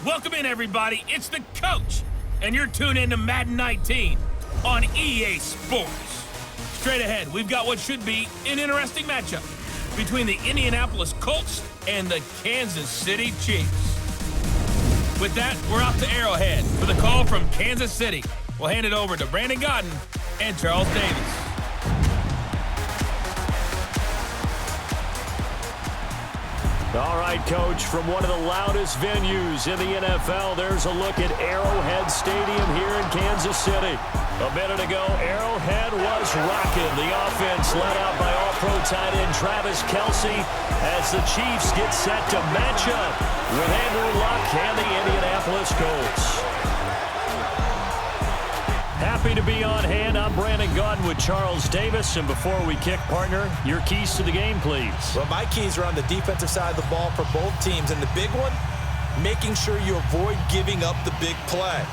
Welcome in, everybody. It's the coach, and you're tuned in to Madden 19 on EA Sports. Straight ahead, we've got what should be an interesting matchup between the Indianapolis Colts and the Kansas City Chiefs. With that, we're off to Arrowhead for the call from Kansas City. We'll hand it over to Brandon Gaudin and Charles Davis. All right, Coach, from one of the loudest venues in the NFL, there's a look at Arrowhead Stadium here in Kansas City. A minute ago, Arrowhead was rocking. The offense led out by All-Pro tight end Travis Kelce as the Chiefs get set to match up with Andrew Luck and the Indianapolis Colts. Happy to be on hand. I'm Brandon Gaudin with Charles Davis. And before we kick, partner, your keys to the game, please. Well, my keys are on the defensive side of the ball for both teams. And the big one, making sure you avoid giving up the big play.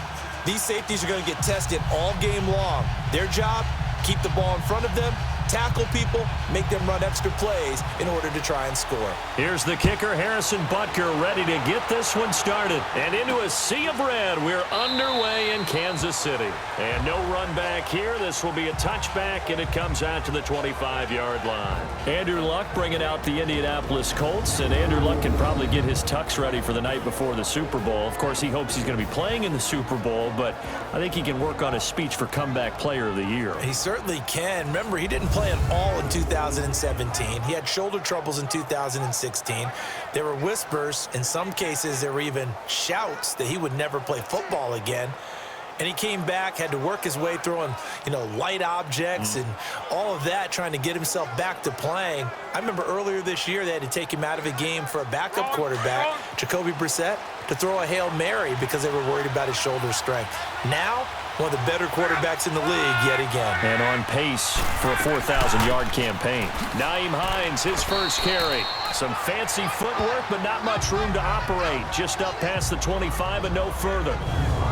These safeties are going to get tested all game long. Their job, keep the ball in front of them, tackle people, make them run extra plays in order to try and score. Here's the kicker, Harrison Butker, ready to get this one started. And into a sea of red, we're underway in Kansas City. And no run back here. This will be a touchback, and it comes out to the 25-yard line. Andrew Luck bringing out the Indianapolis Colts, and Andrew Luck can probably get his tux ready for the night before the Super Bowl. Of course, he hopes he's going to be playing in the Super Bowl, but I think he can work on his speech for Comeback Player of the Year. He certainly can. Remember, he didn't play at all in 2017. He had shoulder troubles in 2016. There were whispers. In some cases, there were even shouts that he would never play football again. And he came back, had to work his way throwing, light objects and all of that, trying to get himself back to playing. I remember earlier this year they had to take him out of a game for a backup quarterback, Jacoby Brissett, to throw a Hail Mary because they were worried about his shoulder strength. Now, one of the better quarterbacks in the league yet again. And on pace for a 4,000-yard campaign. Naeem Hines, his first carry. Some fancy footwork, but not much room to operate. Just up past the 25 and no further.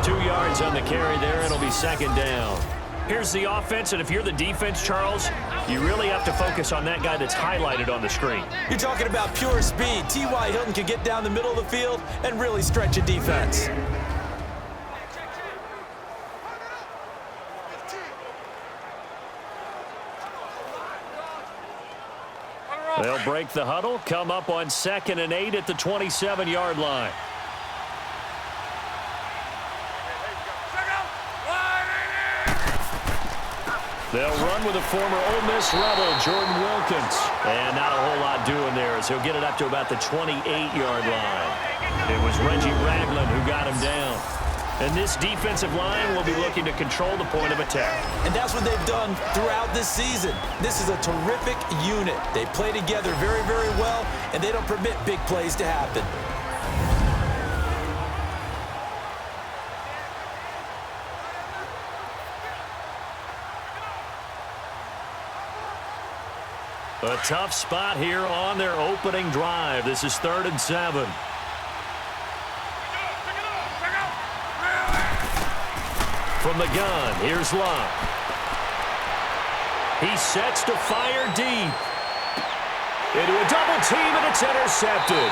2 yards on the carry there. It'll be second down. Here's the offense, and if you're the defense, Charles, you really have to focus on that guy that's highlighted on the screen. You're talking about pure speed. T.Y. Hilton can get down the middle of the field and really stretch a defense. They'll break the huddle, come up on 2nd and 8 at the 27-yard line. They'll run with a former Ole Miss Rebel, Jordan Wilkins. And not a whole lot doing there as he'll get it up to about the 28-yard line. It was Reggie Ragland who got him down. And this defensive line will be looking to control the point of attack. And that's what they've done throughout this season. This is a terrific unit. They play together very, very well, and they don't permit big plays to happen. A tough spot here on their opening drive. This is 3rd and 7. From the gun, here's Luck. He sets to fire deep. Into a double team, and it's intercepted.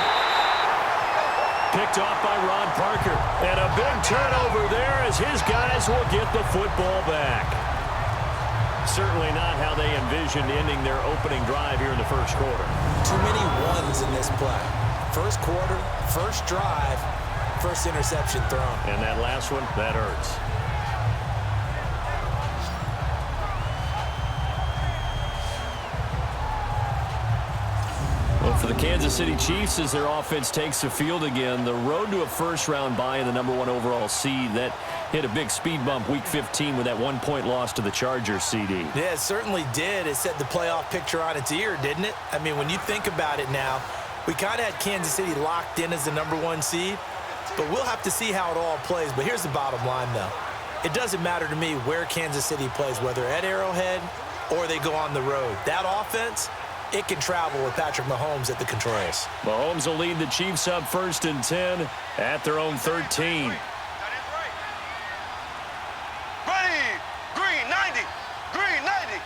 Picked off by Ron Parker. And a big turnover there as his guys will get the football back. Certainly not how they envisioned ending their opening drive here in the first quarter. Too many ones in this play. First quarter, first drive, first interception thrown. And that last one, that hurts. Well, for the Kansas City Chiefs, as their offense takes the field again, the road to a first-round bye in the #1 overall seed, that hit a big speed bump week 15 with that 1-point loss to the Chargers, CD. Yeah, it certainly did. It set the playoff picture on its ear, didn't it? I mean, when you think about it now, we kind of had Kansas City locked in as the #1 seed, but we'll have to see how it all plays. But here's the bottom line, though. It doesn't matter to me where Kansas City plays, whether at Arrowhead or they go on the road. That offense, it can travel with Patrick Mahomes at the controls. Mahomes will lead the Chiefs up 1st and 10 at their own 13. Green 90. Green 90.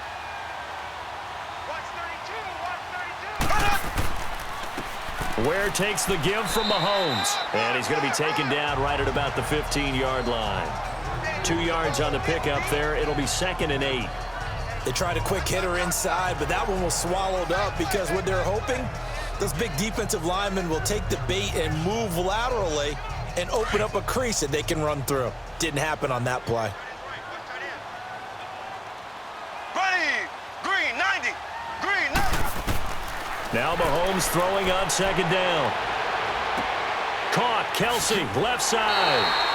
Where there takes the give from Mahomes. And he's going to be taken down right at about the 15-yard line. 2 yards on the pickup there. It'll be 2nd and 8. They tried a quick hitter inside, but that one was swallowed up because what they're hoping, those big defensive linemen will take the bait and move laterally and open up a crease that they can run through. Didn't happen on that play. Ready, green 90, green 90. Now Mahomes throwing on 2nd down. Caught, Kelsey, left side.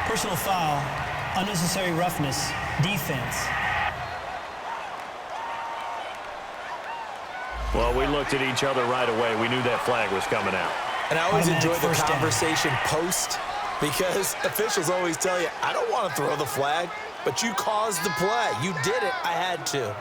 Personal foul, unnecessary roughness, defense. Well, we looked at each other right away. We knew that flag was coming out. And I always Automatic enjoy the first down. conversation post because officials always tell you, I don't want to throw the flag, but you caused the play. You did it. I had to.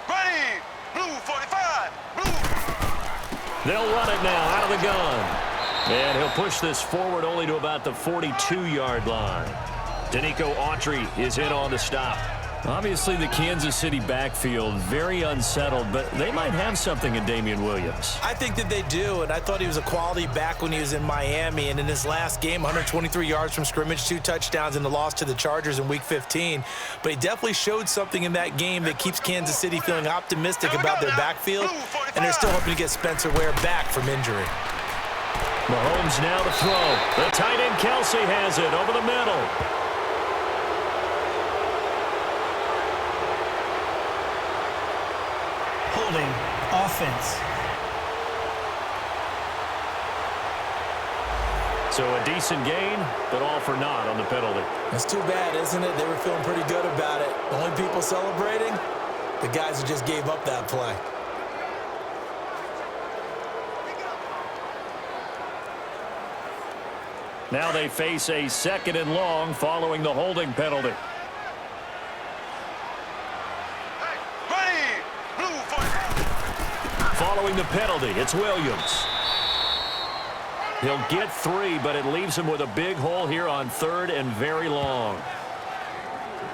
Ready, blue 45, blue. They'll run it now out of the gun. And he'll push this forward only to about the 42-yard line. Danico Autry is in on the stop. Obviously, the Kansas City backfield very unsettled, but they might have something in Damian Williams. I think that they do, and I thought he was a quality back when he was in Miami. And in his last game, 123 yards from scrimmage, 2 touchdowns in the loss to the Chargers in Week 15. But he definitely showed something in that game that keeps Kansas City feeling optimistic about their backfield, and they're still hoping to get Spencer Ware back from injury. Mahomes now to throw. The tight end Kelsey has it over the middle. Holding, offense. So a decent gain, but all for naught on the penalty. That's too bad, isn't it? They were feeling pretty good about it. The only people celebrating, the guys who just gave up that play. Now they face a 2nd and long following the holding penalty. Ready, blue 45. Following the penalty, it's Williams. He'll get 3, but it leaves him with a big hole here on 3rd and very long.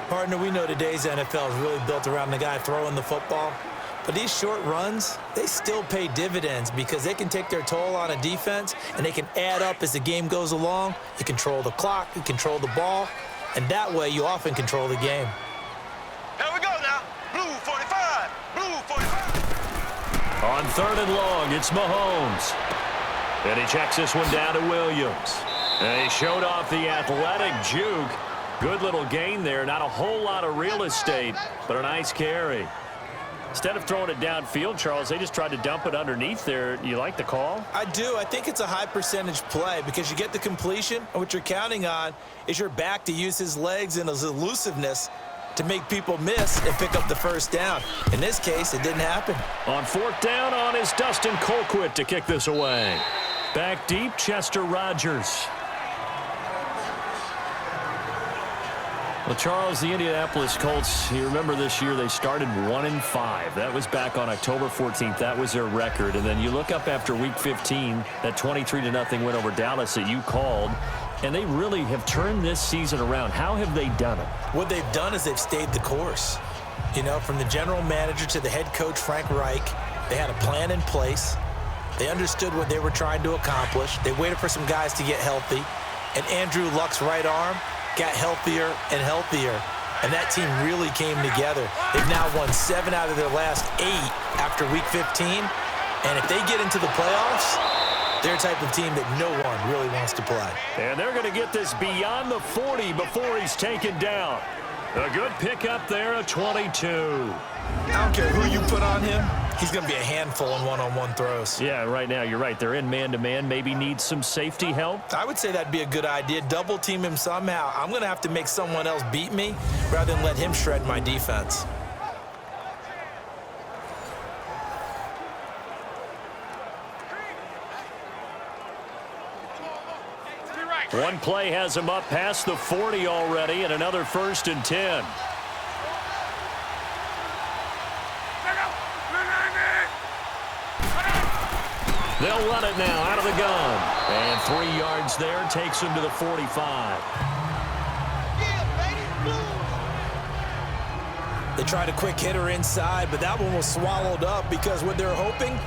Partner, we know today's NFL is really built around the guy throwing the football. But these short runs, they still pay dividends because they can take their toll on a defense and they can add up as the game goes along. You control the clock, you control the ball, and that way you often control the game. Here we go now. Blue 45, blue 45. On 3rd and long, it's Mahomes. And he checks this one down to Williams. And he showed off the athletic juke. Good little gain there. Not a whole lot of real estate, but a nice carry. Instead of throwing it downfield, Charles, they just tried to dump it underneath there. You like the call? I do. I think it's a high percentage play because you get the completion, and what you're counting on is your back to use his legs and his elusiveness to make people miss and pick up the first down. In this case, it didn't happen. On 4th down on is Dustin Colquitt to kick this away. Back deep, Chester Rogers. Well, Charles, the Indianapolis Colts, you remember this year they started 1-5. That was back on October 14th. That was their record. And then you look up after Week 15, that 23-0 win over Dallas that you called, and they really have turned this season around. How have they done it? What they've done is they've stayed the course. You know, from the general manager to the head coach, Frank Reich, they had a plan in place. They understood what they were trying to accomplish. They waited for some guys to get healthy. And Andrew Luck's right arm got healthier and healthier, and that team really came together. They've now won 7 out of their last 8 after Week 15, and if they get into the playoffs, they're a type of team that no one really wants to play. And they're going to get this beyond the 40 before he's taken down. A good pickup there, a 22. I don't care who you put on him, he's going to be a handful in one-on-one throws. Yeah, right now, you're right. They're in man-to-man, maybe need some safety help. I would say that'd be a good idea. Double team him somehow. I'm going to have to make someone else beat me rather than let him shred my defense. One play has him up past the 40 already, and another 1st and 10. They'll run it now out of the gun. And 3 yards there takes him to the 45. They tried a quick hitter inside, but that one was swallowed up because what they're hoping,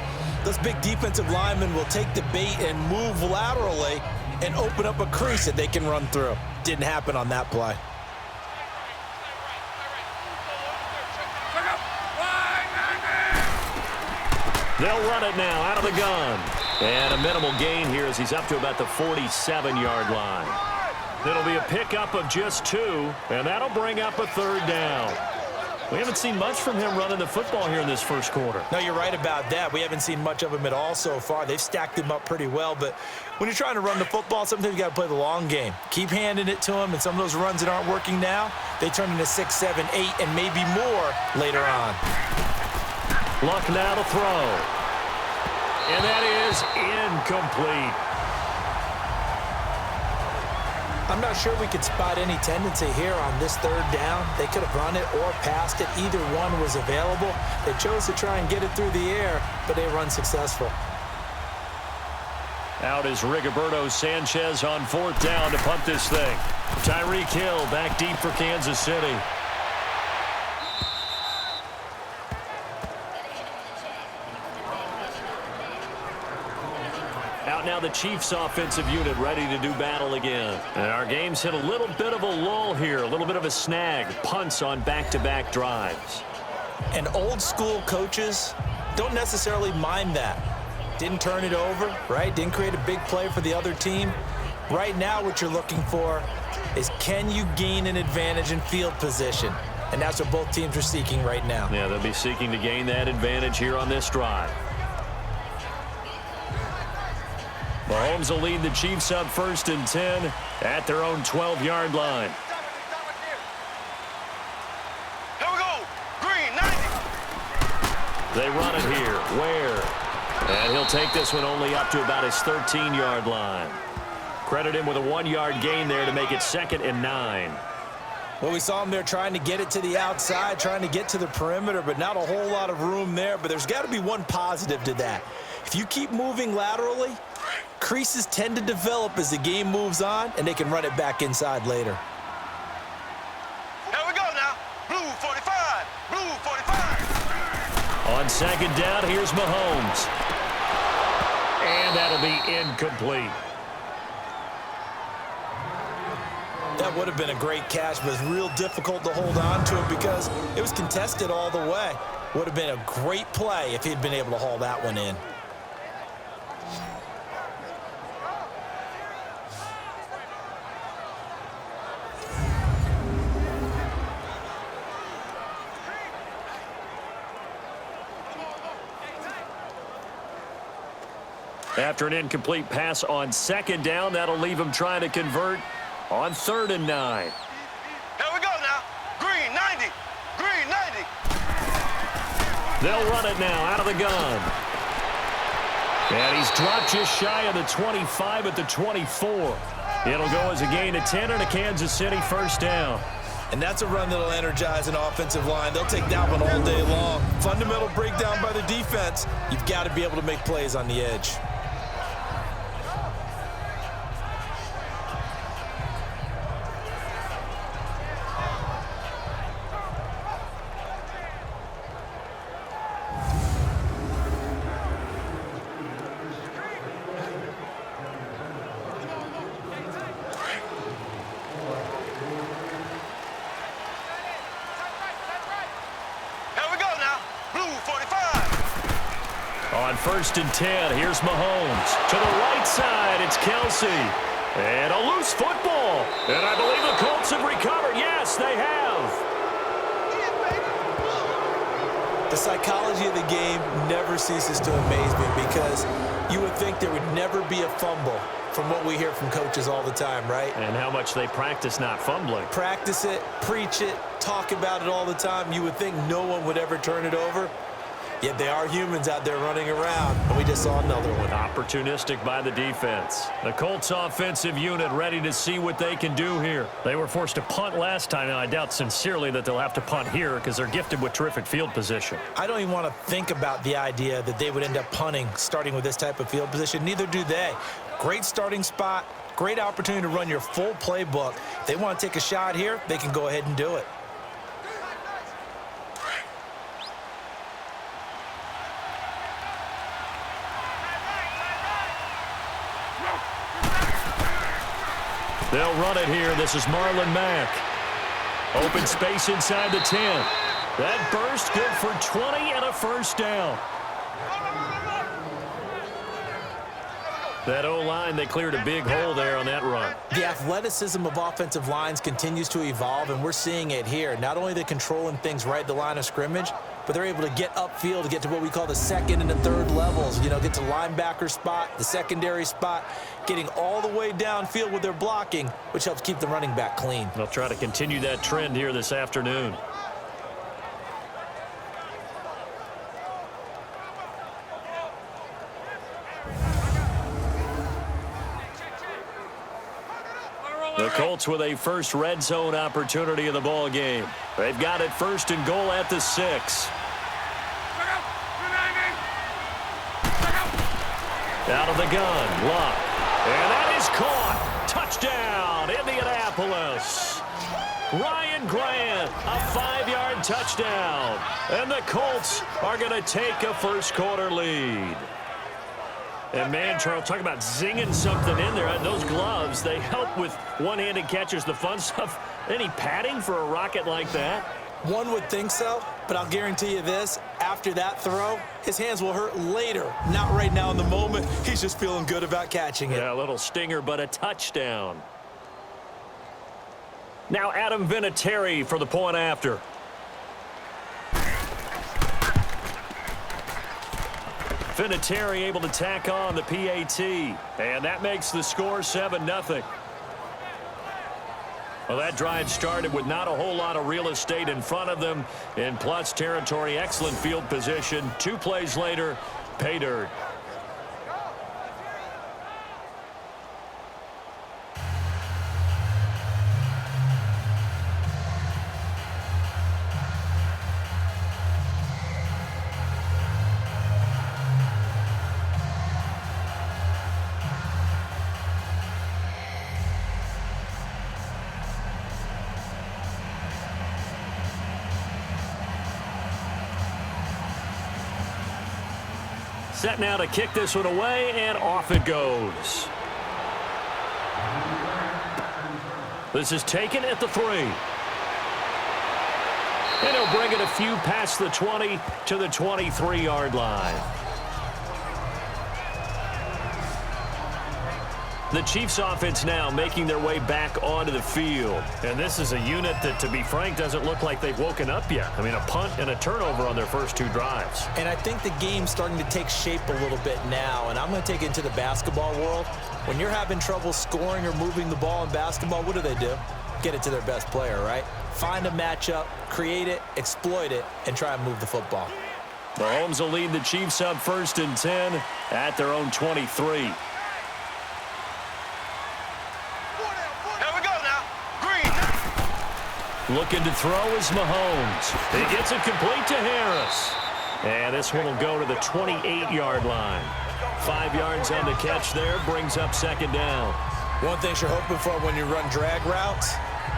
those big defensive linemen will take the bait and move laterally and open up a crease that they can run through. Didn't happen on that play. They'll run it now out of the gun. And a minimal gain here as he's up to about the 47-yard line. It'll be a pickup of just 2, and that'll bring up a 3rd down. We haven't seen much from him running the football here in this first quarter. No, you're right about that. We haven't seen much of him at all so far. They've stacked him up pretty well, but when you're trying to run the football, sometimes you got to play the long game. Keep handing it to him, and some of those runs that aren't working now, they turn into 6, 7, 8, and maybe more later on. Luck now to throw. And that is incomplete. I'm not sure we could spot any tendency here on this 3rd down. They could have run it or passed it. Either one was available. They chose to try and get it through the air, but they were unsuccessful. Out is Rigoberto Sanchez on 4th down to punt this thing. Tyreek Hill back deep for Kansas City. Out now the Chiefs offensive unit ready to do battle again. And our game's hit a little bit of a lull here, a little bit of a snag. Punts on back-to-back drives. And old school coaches don't necessarily mind that. Didn't turn it over, right? Didn't create a big play for the other team. Right now what you're looking for is can you gain an advantage in field position? And that's what both teams are seeking right now. Yeah, they'll be seeking to gain that advantage here on this drive. Mahomes will lead the Chiefs up 1st and 10 at their own 12-yard line. Here we go. Green, 90. They run it here. Ware. And he'll take this one only up to about his 13-yard line. Credit him with a 1-yard gain there to make it 2nd and 9. Well, we saw him there trying to get it to the outside, trying to get to the perimeter, but not a whole lot of room there. But there's got to be one positive to that. If you keep moving laterally, creases tend to develop as the game moves on, and they can run it back inside later. Here we go now. Blue 45. Blue 45. On 2nd down, here's Mahomes. And that'll be incomplete. That would have been a great catch, but it's real difficult to hold on to it because it was contested all the way. Would have been a great play if he'd been able to haul that one in. After an incomplete pass on 2nd down, that'll leave him trying to convert on 3rd and 9. Here we go now. Green, 90. Green, 90. They'll run it now out of the gun. And he's dropped just shy of the 25 at the 24. It'll go as a gain of 10 and a Kansas City 1st down. And that's a run that'll energize an offensive line. They'll take that one all day long. Fundamental breakdown by the defense. You've got to be able to make plays on the edge. On 1st and 10, here's Mahomes. To the right side, it's Kelsey. And a loose football. And I believe the Colts have recovered. Yes, they have. The psychology of the game never ceases to amaze me because you would think there would never be a fumble from what we hear from coaches all the time, right? And how much they practice not fumbling. Practice it, preach it, talk about it all the time. You would think no one would ever turn it over. Yet they are humans out there running around, and we just saw another one. Opportunistic by the defense. The Colts offensive unit ready to see what they can do here. They were forced to punt last time, and I doubt sincerely that they'll have to punt here because they're gifted with terrific field position. I don't even want to think about the idea that they would end up punting starting with this type of field position. Neither do they. Great starting spot, great opportunity to run your full playbook. If they want to take a shot here, they can go ahead and do it. They'll run it here. This is Marlon Mack. Open space inside the 10. That burst good for 20 and a first down. That O-line, they cleared a big hole there on that run. The athleticism of offensive lines continues to evolve, and we're seeing it here. Not only are they controlling things right at the line of scrimmage, but they're able to get upfield to get to what we call the second and the third levels. You know, get to linebacker spot, the secondary spot, getting all the way downfield with their blocking, which helps keep the running back clean. They'll try to continue that trend here this afternoon. The Colts with a first red zone opportunity in the ball game. They've got it first and goal at the 6. Out of the gun, Luck. And that is caught. Touchdown, Indianapolis. Ryan Grant, a 5-yard touchdown. And the Colts are going to take a first quarter lead. And man, Charles, talk about zinging something in there. Those gloves, they help with one-handed catches, the fun stuff. Any padding for a rocket like that? One would think so, but I'll guarantee you this. After that throw, his hands will hurt later. Not right now in the moment. He's just feeling good about catching it. Yeah, a little stinger, but a touchdown. Now Adam Vinatieri for the point after. Vinatieri able to tack on the PAT. And that makes the score 7-0. Well, that drive started with not a whole lot of real estate in front of them. In plus territory, excellent field position. 2 plays later, pay dirt. Set now to kick this one away, and off it goes. This is taken at the 3. And he'll bring it a few past the 20 to the 23-yard line. The Chiefs offense now making their way back onto the field. And this is a unit that, to be frank, doesn't look like they've woken up yet. I mean, a punt and a turnover on their first 2 drives. And I think the game's starting to take shape a little bit now. And I'm going to take it into the basketball world. When you're having trouble scoring or moving the ball in basketball, what do? Get it to their best player, right? Find a matchup, create it, exploit it, and try and move the football. Mahomes will lead the Chiefs up 1st and 10 at their own 23. Looking to throw is Mahomes. He gets it complete to Harris. And this one will go to the 28-yard line. 5 yards on the catch there, brings up 2nd down. One thing you're hoping for when you run drag routes,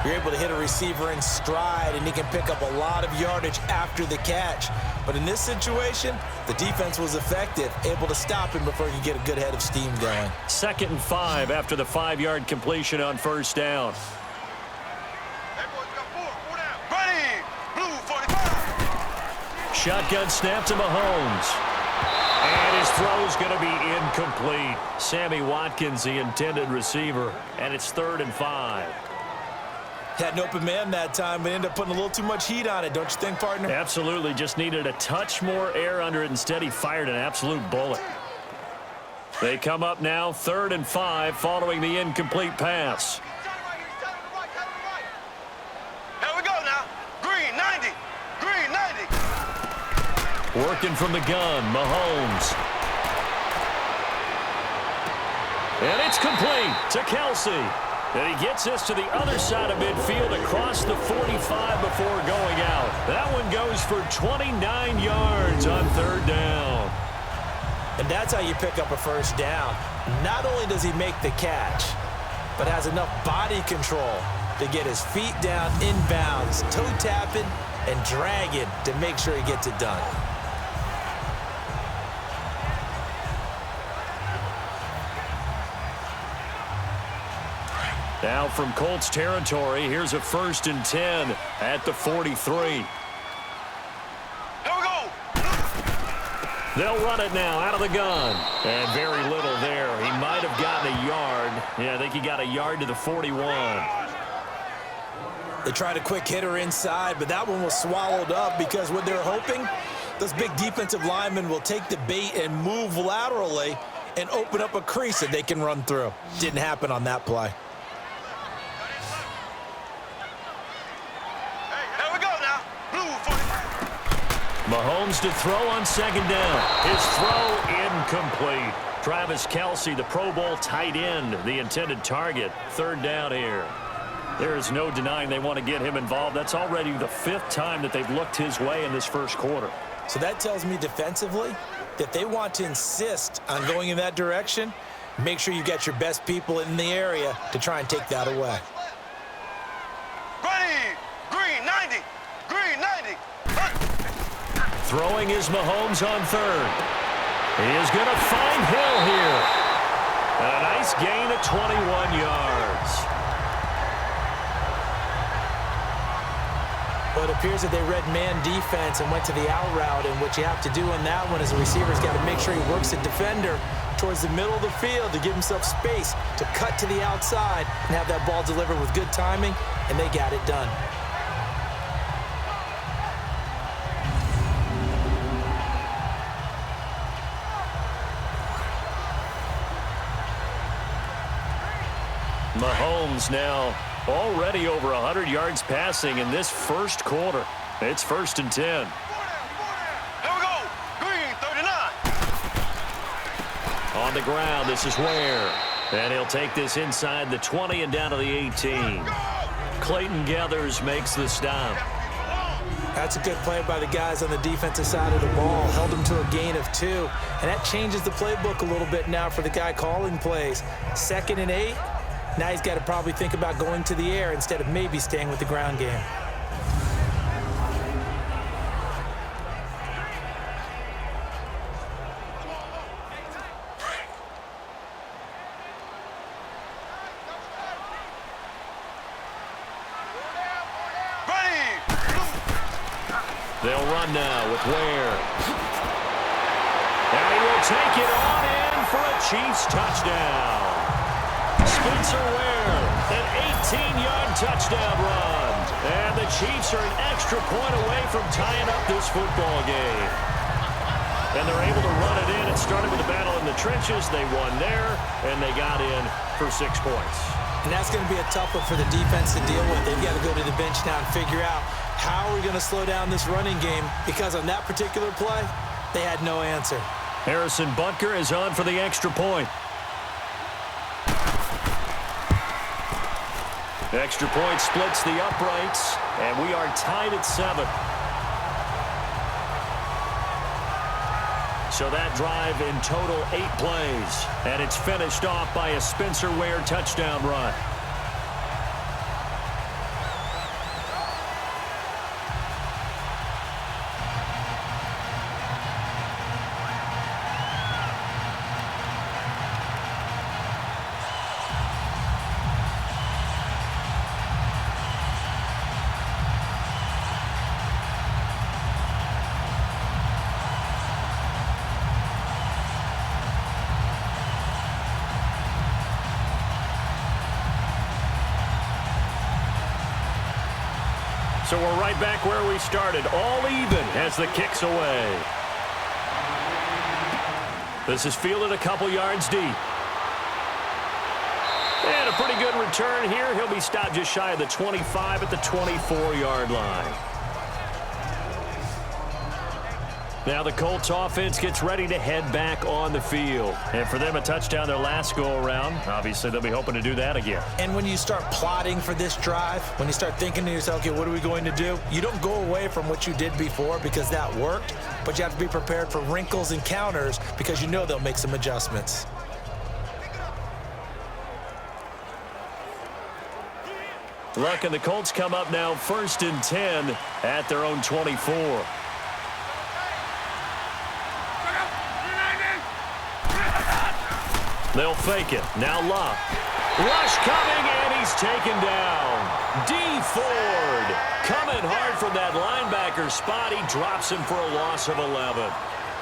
you're able to hit a receiver in stride, and he can pick up a lot of yardage after the catch. But in this situation, the defense was effective, able to stop him before he could get a good head of steam going. 2nd and 5 after the 5-yard completion on 1st down. Shotgun snap to Mahomes. And his throw's going to be incomplete. Sammy Watkins, the intended receiver. And it's 3rd and 5. Had an open man that time, but ended up putting a little too much heat on it, don't you think, partner? Absolutely. Just needed a touch more air under it. Instead, he fired an absolute bullet. They come up now, 3rd and 5, following the incomplete pass. Working from the gun, Mahomes. And it's complete to Kelsey. And he gets this to the other side of midfield across the 45 before going out. That one goes for 29 yards on third down. And that's how you pick up a first down. Not only does he make the catch, but has enough body control to get his feet down inbounds, toe tapping and dragging to make sure he gets it done. Now from Colts territory, here's a 1st and 10 at the 43. Here we go. They'll run it now out of the gun. And very little there. He might have gotten a yard. Yeah, I think he got a yard to the 41. They tried a quick hitter inside, but that one was swallowed up because what they're hoping, those big defensive linemen will take the bait and move laterally and open up a crease that they can run through. Didn't happen on that play. Here we go now. Blue 45. Mahomes to throw on 2nd down. His throw incomplete. Travis Kelce, the Pro Bowl tight end, the intended target. 3rd down here. There is no denying they want to get him involved. That's already the 5th time that they've looked his way in this first quarter. So that tells me defensively that they want to insist on going in that direction. Make sure you get your best people in the area to try and take that away. Ready. Green 90. Green 90. Throwing is Mahomes on 3rd. He is going to find Hill here. A nice gain of 21 yards. Well, it appears that they read man defense and went to the out route, and what you have to do on that one is the receiver's got to make sure he works the defender towards the middle of the field to give himself space to cut to the outside and have that ball delivered with good timing, and they got it done. Mahomes now already over 100 yards passing in this first quarter. It's 1st and 10. Here we go. Green 39. On the ground, this is Ware. And he'll take this inside the 20 and down to the 18. Clayton Gathers makes the stop. That's a good play by the guys on the defensive side of the ball. Held them to a gain of 2. And that changes the playbook a little bit now for the guy calling plays. 2nd and 8. Now he's got to probably think about going to the air instead of maybe staying with the ground game. Ready. They'll run now with Ware. And he will take it on in for a Chiefs touchdown. Spencer Ware, an 18-yard touchdown run. And the Chiefs are an extra point away from tying up this football game. And they're able to run it in. It started with a battle in the trenches. They won there, and they got in for 6 points. And that's going to be a tough one for the defense to deal with. They've got to go to the bench now and figure out how are we going to slow down this running game, because on that particular play, they had no answer. Harrison Butker is on for the extra point. Extra point splits the uprights, and we are tied at 7. So that drive in total 8 plays, and it's finished off by a Spencer Ware touchdown run. So we're right back where we started, all even as the kick's away. This is fielded a couple yards deep. And a pretty good return here. He'll be stopped just shy of the 25 at the 24-yard line. Now the Colts offense gets ready to head back on the field. And for them, a touchdown their last go-around. Obviously, they'll be hoping to do that again. And when you start plotting for this drive, when you start thinking to yourself, okay, what are we going to do? You don't go away from what you did before because that worked, but you have to be prepared for wrinkles and counters because you know they'll make some adjustments. Luck and the Colts come up now 1st and 10 at their own 24. They'll fake it. Now Luck. Rush coming, and he's taken down. Dee Ford coming hard from that linebacker spot. He drops him for a loss of 11.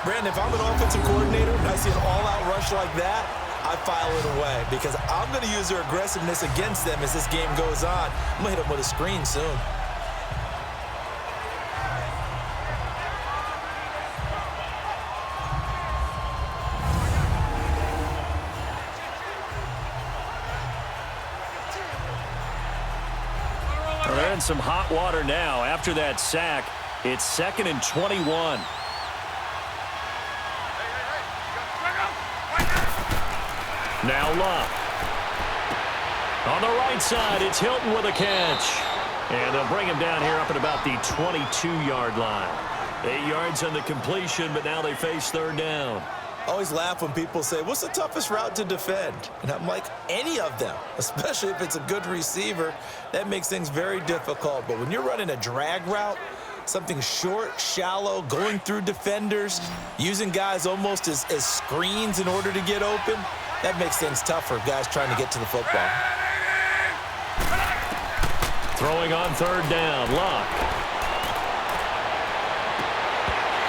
Brandon, if I'm an offensive coordinator and I see an all-out rush like that, I file it away because I'm going to use their aggressiveness against them as this game goes on. I'm going to hit them with a screen soon. They're in some hot water now. After that sack, it's 2nd and 21. Now Luck. On the right side, it's Hilton with a catch. And they'll bring him down here up at about the 22-yard line. 8 yards on the completion, but now they face 3rd down. I always laugh when people say, what's the toughest route to defend? And I'm like, any of them, especially if it's a good receiver. That makes things very difficult. But when you're running a drag route, something short, shallow, going through defenders, using guys almost as screens in order to get open, that makes things tough for guys trying to get to the football. Throwing on 3rd down, Luck.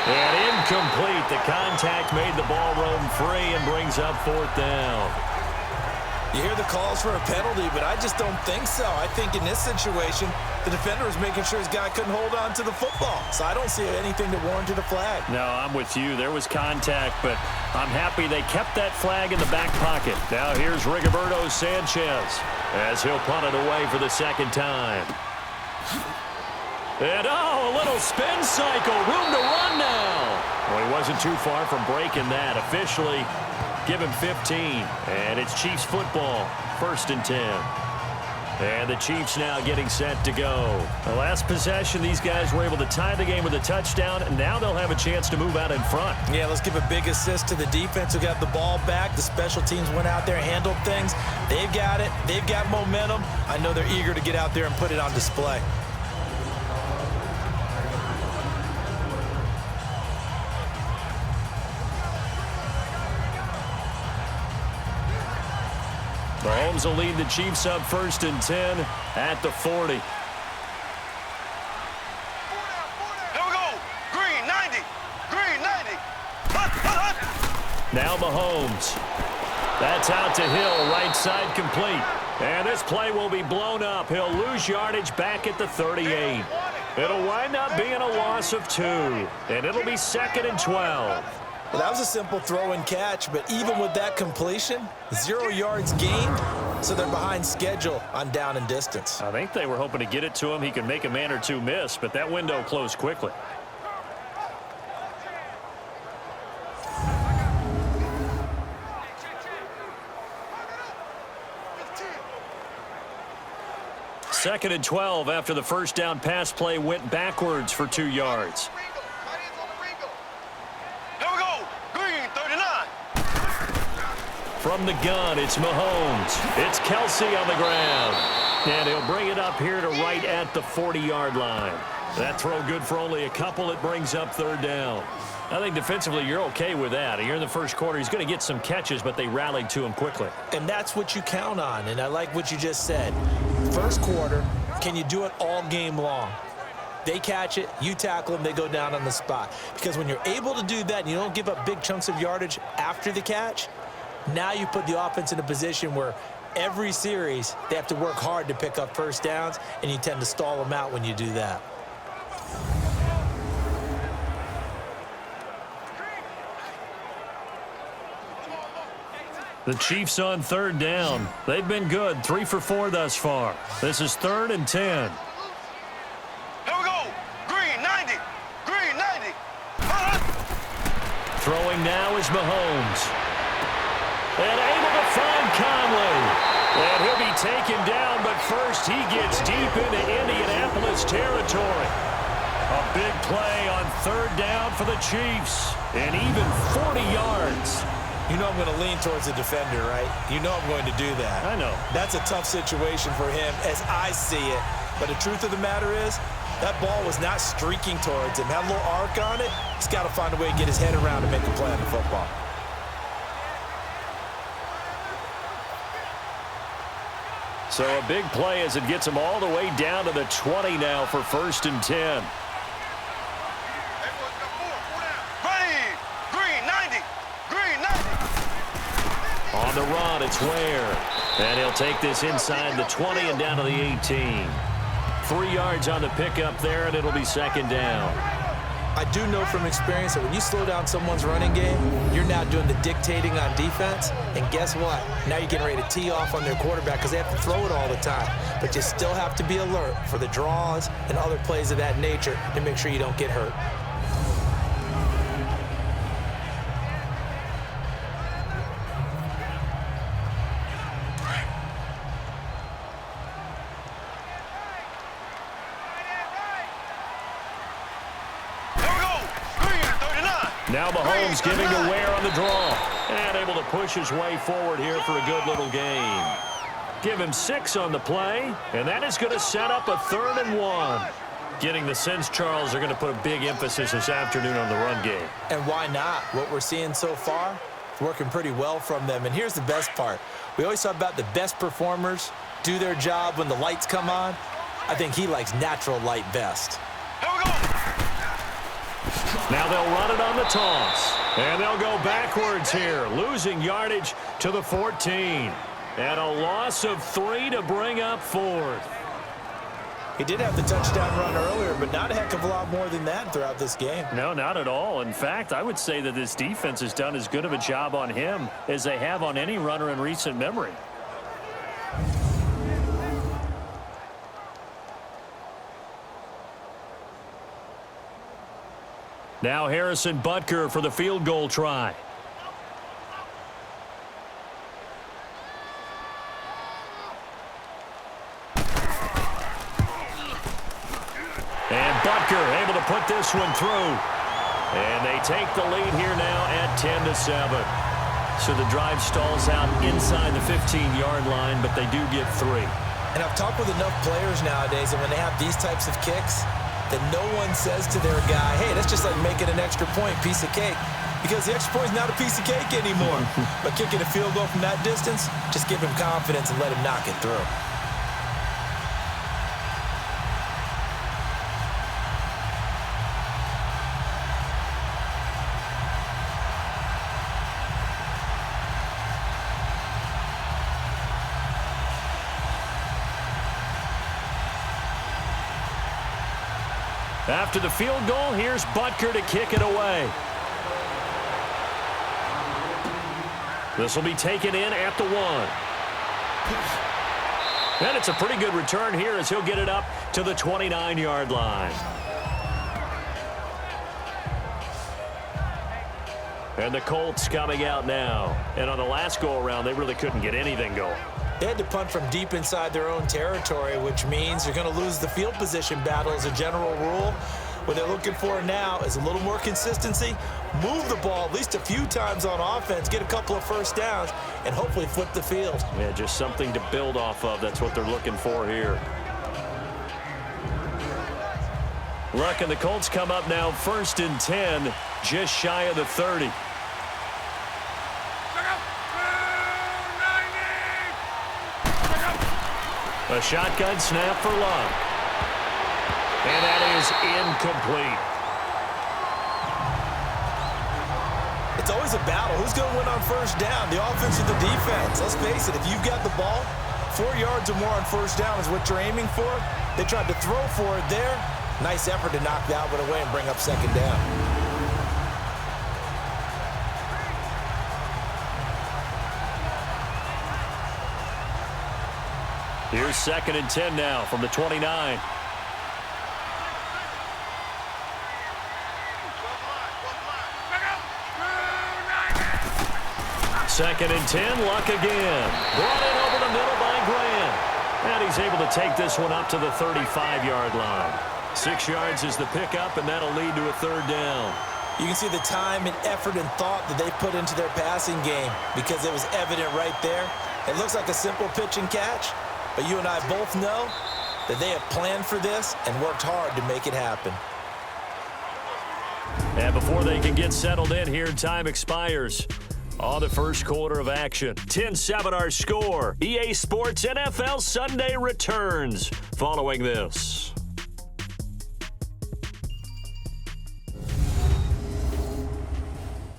And incomplete. The contact made the ball roam free and brings up 4th down. You hear the calls for a penalty, but I just don't think so. I think in this situation, the defender was making sure his guy couldn't hold on to the football. So I don't see anything to warrant a flag. No, I'm with you. There was contact, but I'm happy they kept that flag in the back pocket. Now here's Rigoberto Sanchez as he'll punt it away for the 2nd time. And, a little spin cycle. Room to run now. Well, he wasn't too far from breaking that. Officially, give him 15. And it's Chiefs football, 1st and 10. And the Chiefs now getting set to go. The last possession, these guys were able to tie the game with a touchdown, and now they'll have a chance to move out in front. Yeah, let's give a big assist to the defense who got the ball back. The special teams went out there and handled things. They've got it. They've got momentum. I know they're eager to get out there and put it on display. Mahomes will lead the Chiefs up 1st and 10 at the 40. Here we go. Green 90. Green 90. Now Mahomes. That's out to Hill, right side complete. And this play will be blown up. He'll lose yardage back at the 38. It'll wind up being a loss of 2. And it'll be 2nd and 12. Well, that was a simple throw and catch, but even with that completion, 0 yards gained, so they're behind schedule on down and distance. I think they were hoping to get it to him. He could make a man or two miss, but that window closed quickly. Second and 12 after the 1st down pass play went backwards for 2 yards. From the gun, it's Mahomes. It's Kelsey on the ground. And he'll bring it up here to right at the 40-yard line. That throw good for only a couple. It brings up 3rd down. I think defensively you're okay with that. Here in the 1st quarter, he's going to get some catches, but they rallied to him quickly. And that's what you count on, and I like what you just said. 1st quarter, can you do it all game long? They catch it, you tackle them, they go down on the spot. Because when you're able to do that and you don't give up big chunks of yardage after the catch, now you put the offense in a position where every series they have to work hard to pick up 1st downs, and you tend to stall them out when you do that. The Chiefs on 3rd down. They've been good, 3 for 4 thus far. This is 3rd and 10. Here we go. Green 90. Green 90. Throwing now is Mahomes. And able to find Conley. And he'll be taken down, but first he gets deep into Indianapolis territory. A big play on third down for the Chiefs. And even 40 yards. You know I'm going to lean towards the defender, right? You know I'm going to do that. I know. That's a tough situation for him as I see it. But the truth of the matter is, that ball was not streaking towards him. Had a little arc on it. He's got to find a way to get his head around and make a play on the football. So a big play as it gets him all the way down to the 20 now for 1st and 10. On the run, it's Ware. And he'll take this inside the 20 and down to the 18. 3 yards on the pickup there, and it'll be 2nd down. I do know from experience that when you slow down someone's running game, you're now doing the dictating on defense. And guess what? Now you're getting ready to tee off on their quarterback because they have to throw it all the time. But you still have to be alert for the draws and other plays of that nature to make sure you don't get hurt. Now Mahomes giving to Ware on the draw. And able to push his way forward here for a good little gain. Give him 6 on the play. And that is going to set up a 3rd and 1. Getting the sense, Charles, they're going to put a big emphasis this afternoon on the run game. And why not? What we're seeing so far, it's working pretty well from them. And here's the best part. We always talk about the best performers do their job when the lights come on. I think he likes natural light best. Now they'll run it on the toss. And they'll go backwards here, losing yardage to the 14. And a loss of 3 to bring up 4th. He did have the touchdown run earlier, but not a heck of a lot more than that throughout this game. No, not at all. In fact, I would say that this defense has done as good of a job on him as they have on any runner in recent memory. Now Harrison Butker for the field goal try. And Butker able to put this one through. And they take the lead here now at 10-7. So the drive stalls out inside the 15-yard line, but they do get 3. And I've talked with enough players nowadays, and when they have these types of kicks, that no one says to their guy, hey, that's just like making an extra point, piece of cake. Because the extra point is not a piece of cake anymore. But kicking a field goal from that distance, just give him confidence and let him knock it through. After the field goal, here's Butker to kick it away. This will be taken in at the 1. And it's a pretty good return here as he'll get it up to the 29-yard line. And the Colts coming out now. And on the last go-around, they really couldn't get anything going. They had to punt from deep inside their own territory, which means you're going to lose the field position battle as a general rule. What they're looking for now is a little more consistency, move the ball at least a few times on offense, get a couple of first downs, and hopefully flip the field. Yeah, just something to build off of. That's what they're looking for here. Look, and the Colts come up now 1st and 10, just shy of the 30. A shotgun snap for Luck. And that is incomplete. It's always a battle. Who's going to win on first down, the offense or the defense? Let's face it, if you've got the ball, 4 yards or more on first down is what you're aiming for. They tried to throw for it there. Nice effort to knock that one away and bring up 2nd down. Here's 2nd and 10 now from the 29. 2nd and 10, Luck again. Brought in over the middle by Grant. And he's able to take this one up to the 35-yard line. 6 yards is the pickup, and that'll lead to a 3rd down. You can see the time and effort and thought that they put into their passing game because it was evident right there. It looks like a simple pitch and catch, but you and I both know that they have planned for this and worked hard to make it happen. And before they can get settled in here, time expires on the first quarter of action. 10-7 our score. EA Sports NFL Sunday returns following this.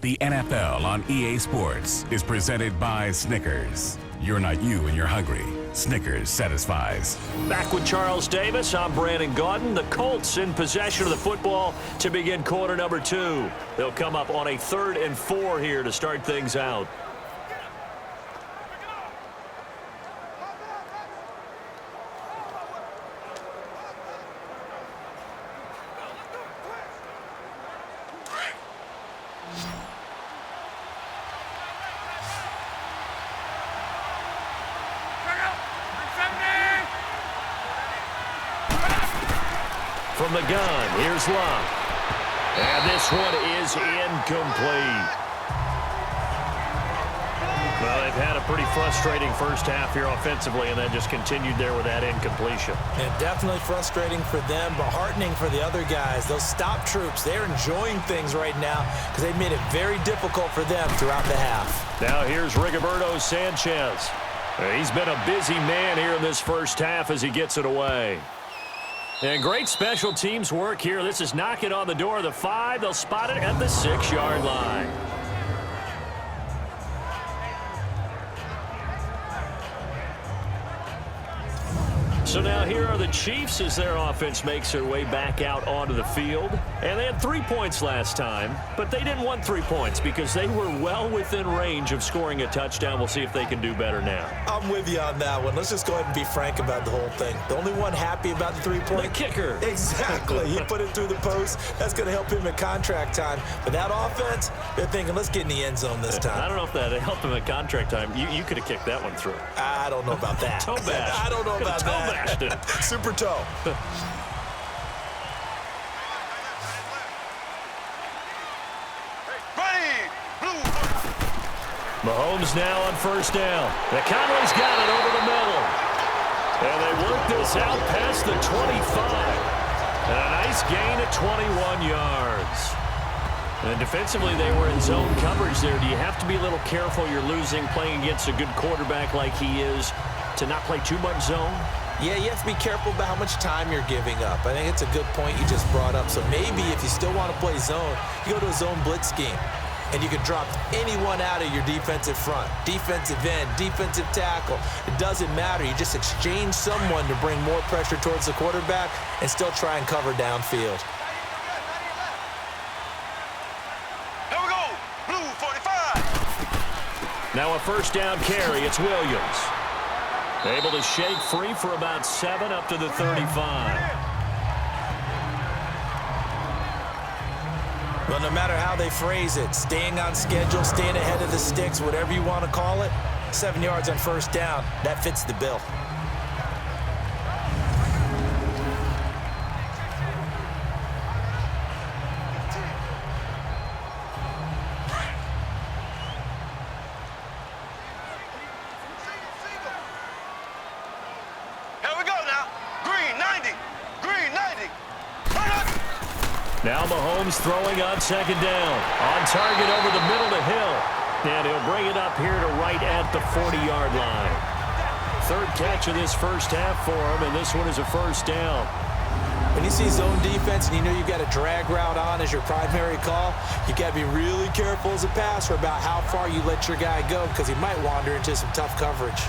The NFL on EA Sports is presented by Snickers. You're not you and you're hungry. Snickers satisfies. Back with Charles Davis. I'm Brandon Gaudin. The Colts in possession of the football to begin quarter number 2. They'll come up on a 3rd and 4 here to start things out. From the gun, here's Luck. And this one is incomplete. Well, they've had a pretty frustrating first half here offensively, and then just continued there with that incompletion. And definitely frustrating for them, but heartening for the other guys. Those stop troops, they're enjoying things right now because they've made it very difficult for them throughout the half. Now here's Rigoberto Sanchez. He's been a busy man here in this first half as he gets it away. And great special teams work here. This is knocking on the door of the 5. They'll spot it at the 6-yard line. So now here are the Chiefs as their offense makes their way back out onto the field. And they had 3 points last time, but they didn't want 3 points because they were well within range of scoring a touchdown. We'll see if they can do better now. I'm with you on that one. Let's just go ahead and be frank about the whole thing. The only one happy about the 3-point. The kicker. Exactly. He put it through the post. That's going to help him at contract time. But that offense, they're thinking, let's get in the end zone this time. I don't know if that helped him at contract time. You could have kicked that one through. I don't know about that. Toe bash. I don't know about that. Super toe. Mahomes now on first down. The Conley's got it over the middle. And they work this out past the 25. And a nice gain at 21 yards. And defensively, they were in zone coverage there. Do you have to be a little careful? You're losing playing against a good quarterback like he is to not play too much zone? Yeah, you have to be careful about how much time you're giving up. I think it's a good point you just brought up. So maybe if you still want to play zone, you go to a zone blitz scheme. And you can drop anyone out of your defensive front. Defensive end, defensive tackle. It doesn't matter. You just exchange someone to bring more pressure towards the quarterback and still try and cover downfield. Here we go. Blue 45. Now a first down carry. It's Williams. Able to shake free for about 7 up to the 35. Well, no matter how they phrase it, staying on schedule, staying ahead of the sticks, whatever you want to call it, 7 yards on first down, that fits the bill. Now Mahomes throwing on second down. On target over the middle to Hill. And he'll bring it up here to right at the 40-yard line. Third catch of this first half for him, and this one is a first down. When you see zone defense and you know you've got a drag route on as your primary call, you got to be really careful as a passer about how far you let your guy go because he might wander into some tough coverage.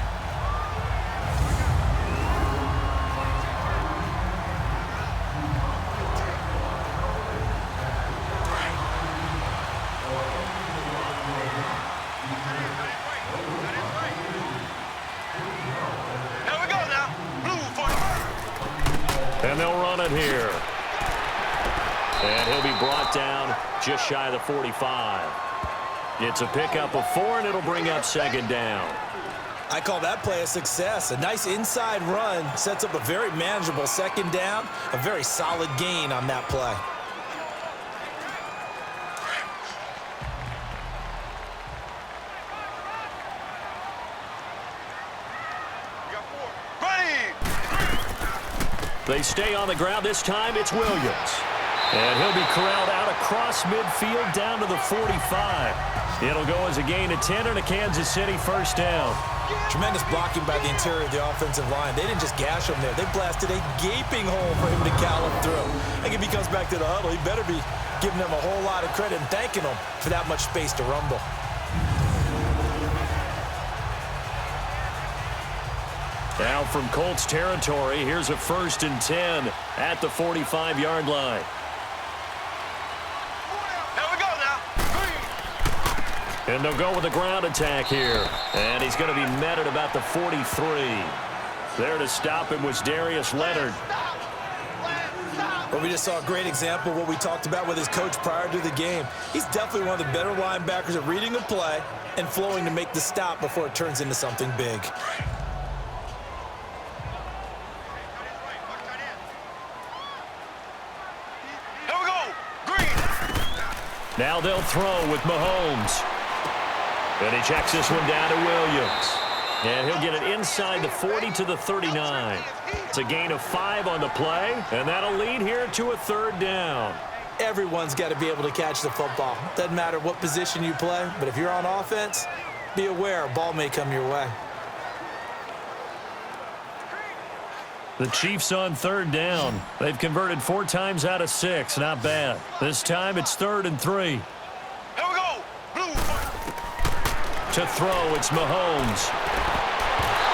And they'll run it here. And he'll be brought down just shy of the 45. It's a pickup of 4, and it'll bring up second down. I call that play a success. A nice inside run sets up a very manageable second down, a very solid gain on that play. They stay on the ground. This time it's Williams. And he'll be corralled out across midfield down to the 45. It'll go as a gain of 10 and a Kansas City first down. Tremendous blocking by the interior of the offensive line. They didn't just gash him there. They blasted a gaping hole for him to gallop through. I think if he comes back to the huddle, he better be giving them a whole lot of credit and thanking them for that much space to rumble. Now from Colts territory, here's a 1st and 10 at the 45-yard line. Here we go now. And they'll go with a ground attack here. And he's going to be met at about the 43. There to stop him was Darius Leonard. Well, we just saw a great example of what we talked about with his coach prior to the game. He's definitely one of the better linebackers at reading a play and flowing to make the stop before it turns into something big. Now they'll throw with Mahomes. And he checks this one down to Williams. And he'll get it inside the 40 to the 39. It's a gain of 5 on the play, and that'll lead here to a 3rd down. Everyone's got to be able to catch the football. Doesn't matter what position you play, but if you're on offense, be aware a ball may come your way. The Chiefs on 3rd down. They've converted 4 times out of 6. Not bad. This time it's 3rd and 3. Here we go. Blue. To throw, it's Mahomes.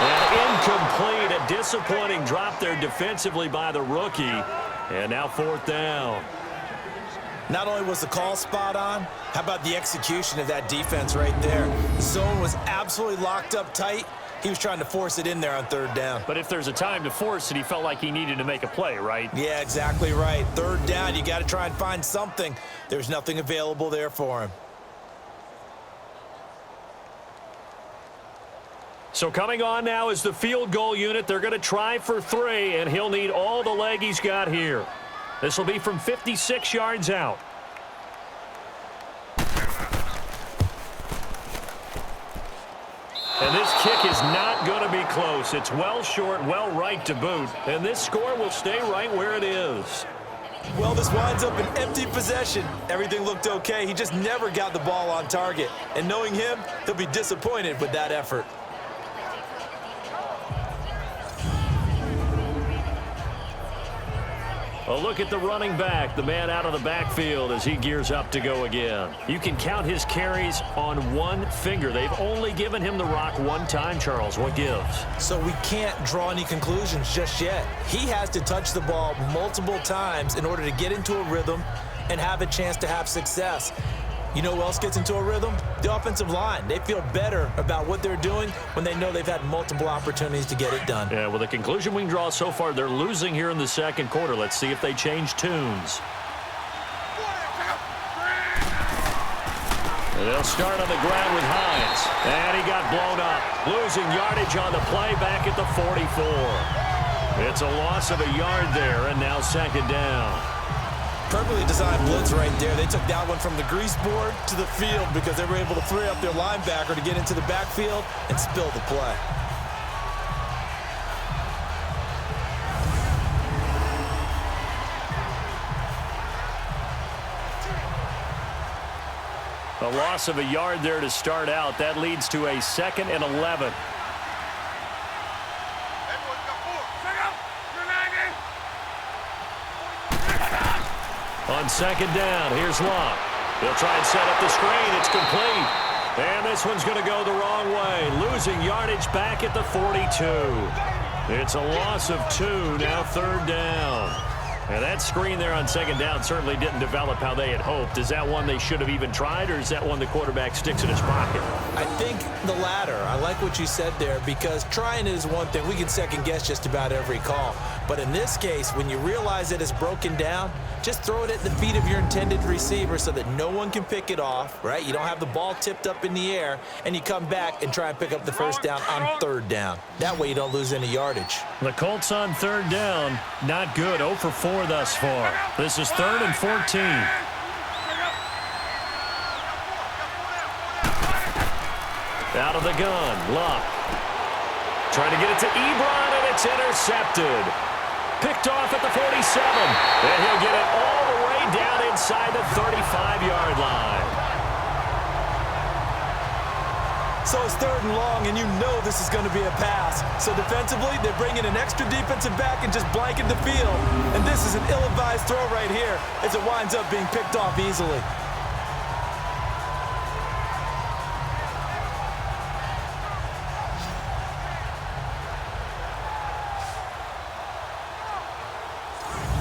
And incomplete. A disappointing drop there defensively by the rookie. And now 4th down. Not only was the call spot on, how about the execution of that defense right there? The zone was absolutely locked up tight. He was trying to force it in there on 3rd down. But if there's a time to force it, he felt like he needed to make a play, right? Yeah, exactly right. 3rd down, you got to try and find something. There's nothing available there for him. So coming on now is the field goal unit. They're going to try for 3, and he'll need all the leg he's got here. This will be from 56 yards out. And this kick is not going to be close. It's well short, well right to boot. And this score will stay right where it is. Well, this winds up an empty possession. Everything looked okay. He just never got the ball on target. And knowing him, he'll be disappointed with that effort. A look at the running back, the man out of the backfield as he gears up to go again. You can count his carries on one finger. They've only given him the rock one time, Charles. What gives? So we can't draw any conclusions just yet. He has to touch the ball multiple times in order to get into a rhythm and have a chance to have success. You know who else gets into a rhythm? The offensive line. They feel better about what they're doing when they know they've had multiple opportunities to get it done. Yeah, well, the conclusion we can draw so far, they're losing here in the 2nd quarter. Let's see if they change tunes. And they'll start on the ground with Hines. And he got blown up. Losing yardage on the play back at the 44. It's a loss of a yard there, and now 2nd down. Perfectly designed blitz right there. They took that one from the grease board to the field because they were able to free up their linebacker to get into the backfield and spill the play. A loss of a yard there to start out. That leads to a 2nd and 11. On 2nd down, here's Locke. They'll try and set up the screen. It's complete. And this one's going to go the wrong way. Losing yardage back at the 42. It's a loss of 2, now 3rd down. And that screen there on second down certainly didn't develop how they had hoped. Is that one they should have even tried, or is that one the quarterback sticks in his pocket? I think the latter. I like what you said there, because trying is one thing. We can second guess just about every call. But in this case, when you realize that it's broken down, just throw it at the feet of your intended receiver so that no one can pick it off, right? You don't have the ball tipped up in the air, and you come back and try and pick up the first down on third down. That way you don't lose any yardage. The Colts on third down, not good. 0 for 4 thus far. This is 3rd and 14. Out of the gun, Luck. Trying to get it to Ebron, and it's intercepted. Picked off at the 47. And he'll get it all the way down inside the 35-yard line. So it's 3rd and long, and you know this is going to be a pass. So defensively, they're bringing an extra defensive back and just blanking the field. And this is an ill-advised throw right here as it winds up being picked off easily.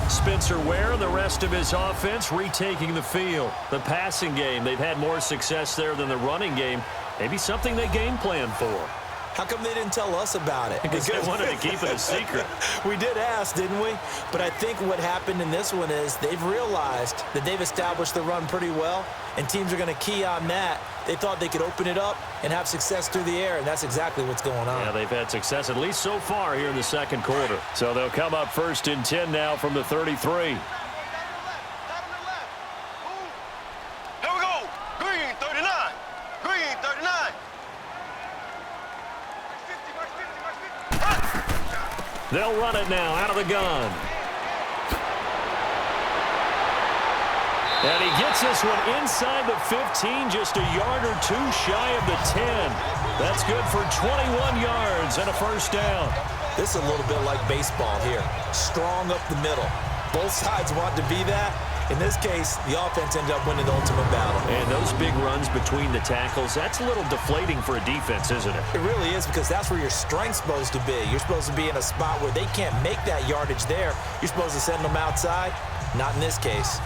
Spencer Ware and the rest of his offense retaking the field. The passing game, they've had more success there than the running game. Maybe something they game plan for. How come they didn't tell us about it? Because they wanted to keep it a secret. We did ask, didn't we? But I think what happened in this one is they've realized that they've established the run pretty well, and teams are going to key on that. They thought they could open it up and have success through the air, and that's exactly what's going on. Yeah, they've had success at least so far here in the second quarter. So they'll come up 1st and 10 now from the 33. Here we go. Green 39. Green 39. They'll run it now out of the gun. And he gets this one inside the 15, just a yard or two shy of the 10. That's good for 21 yards and a first down. This is a little bit like baseball here. Strong up the middle. Both sides want to be that. In this case, the offense ended up winning the ultimate battle. And those big runs between the tackles, that's a little deflating for a defense, isn't it? It really is, because that's where your strength's supposed to be. You're supposed to be in a spot where they can't make that yardage there. You're supposed to send them outside. Not in this case.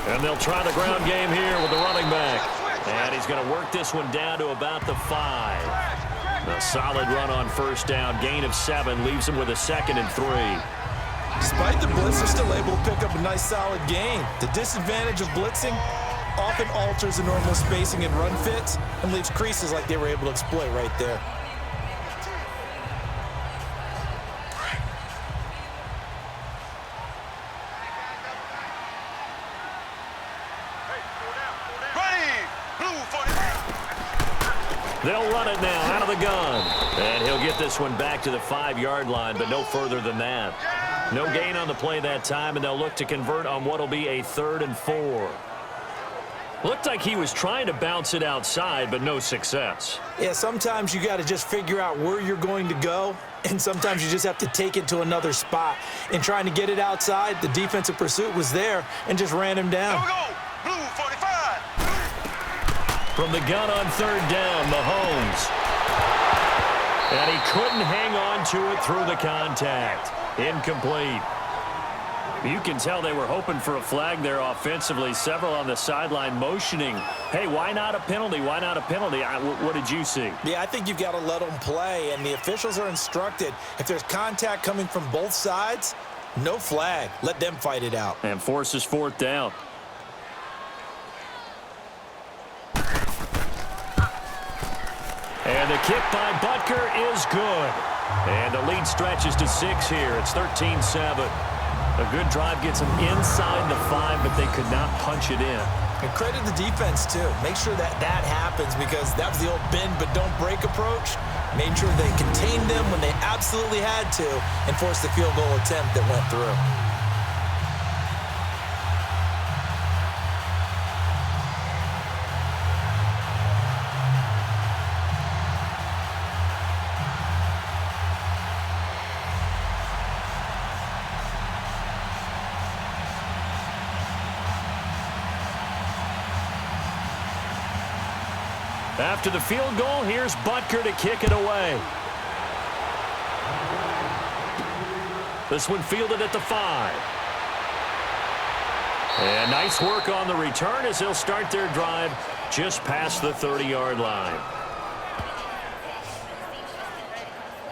And they'll try the ground game here with the running back. And he's going to work this one down to about the 5. A solid run on first down. Gain of 7 leaves him with a 2nd and 3. Despite the blitz, they're still able to pick up a nice solid gain. The disadvantage of blitzing often alters the normal spacing and run fits and leaves creases like they were able to exploit right there. They'll run it now out of the gun. And he'll get this one back to the 5-yard line, but no further than that. No gain on the play that time, and they'll look to convert on what will be a 3rd and 4. Looked like he was trying to bounce it outside, but no success. Yeah, sometimes you got to just figure out where you're going to go, and sometimes you just have to take it to another spot. In trying to get it outside, the defensive pursuit was there and just ran him down. Here we go. Blue 45. From the gun on 3rd down, Mahomes. And he couldn't hang on to it through the contact. Incomplete. You can tell they were hoping for a flag there offensively. Several on the sideline motioning, hey, why not a penalty? Why not a penalty? What did you see? Yeah, I think you've got to let them play, and the officials are instructed. If there's contact coming from both sides, no flag. Let them fight it out. And forces 4th down. And the kick by Butker is good. And the lead stretches to 6 here. It's 13-7. A good drive gets them inside the 5, but they could not punch it in. And credit the defense, too. Make sure that happens, because that was the old bend but don't break approach. Made sure they contained them when they absolutely had to and forced the field goal attempt that went through. After the field goal, here's Butker to kick it away. This one fielded at the 5. And nice work on the return as they'll start their drive just past the 30-yard line.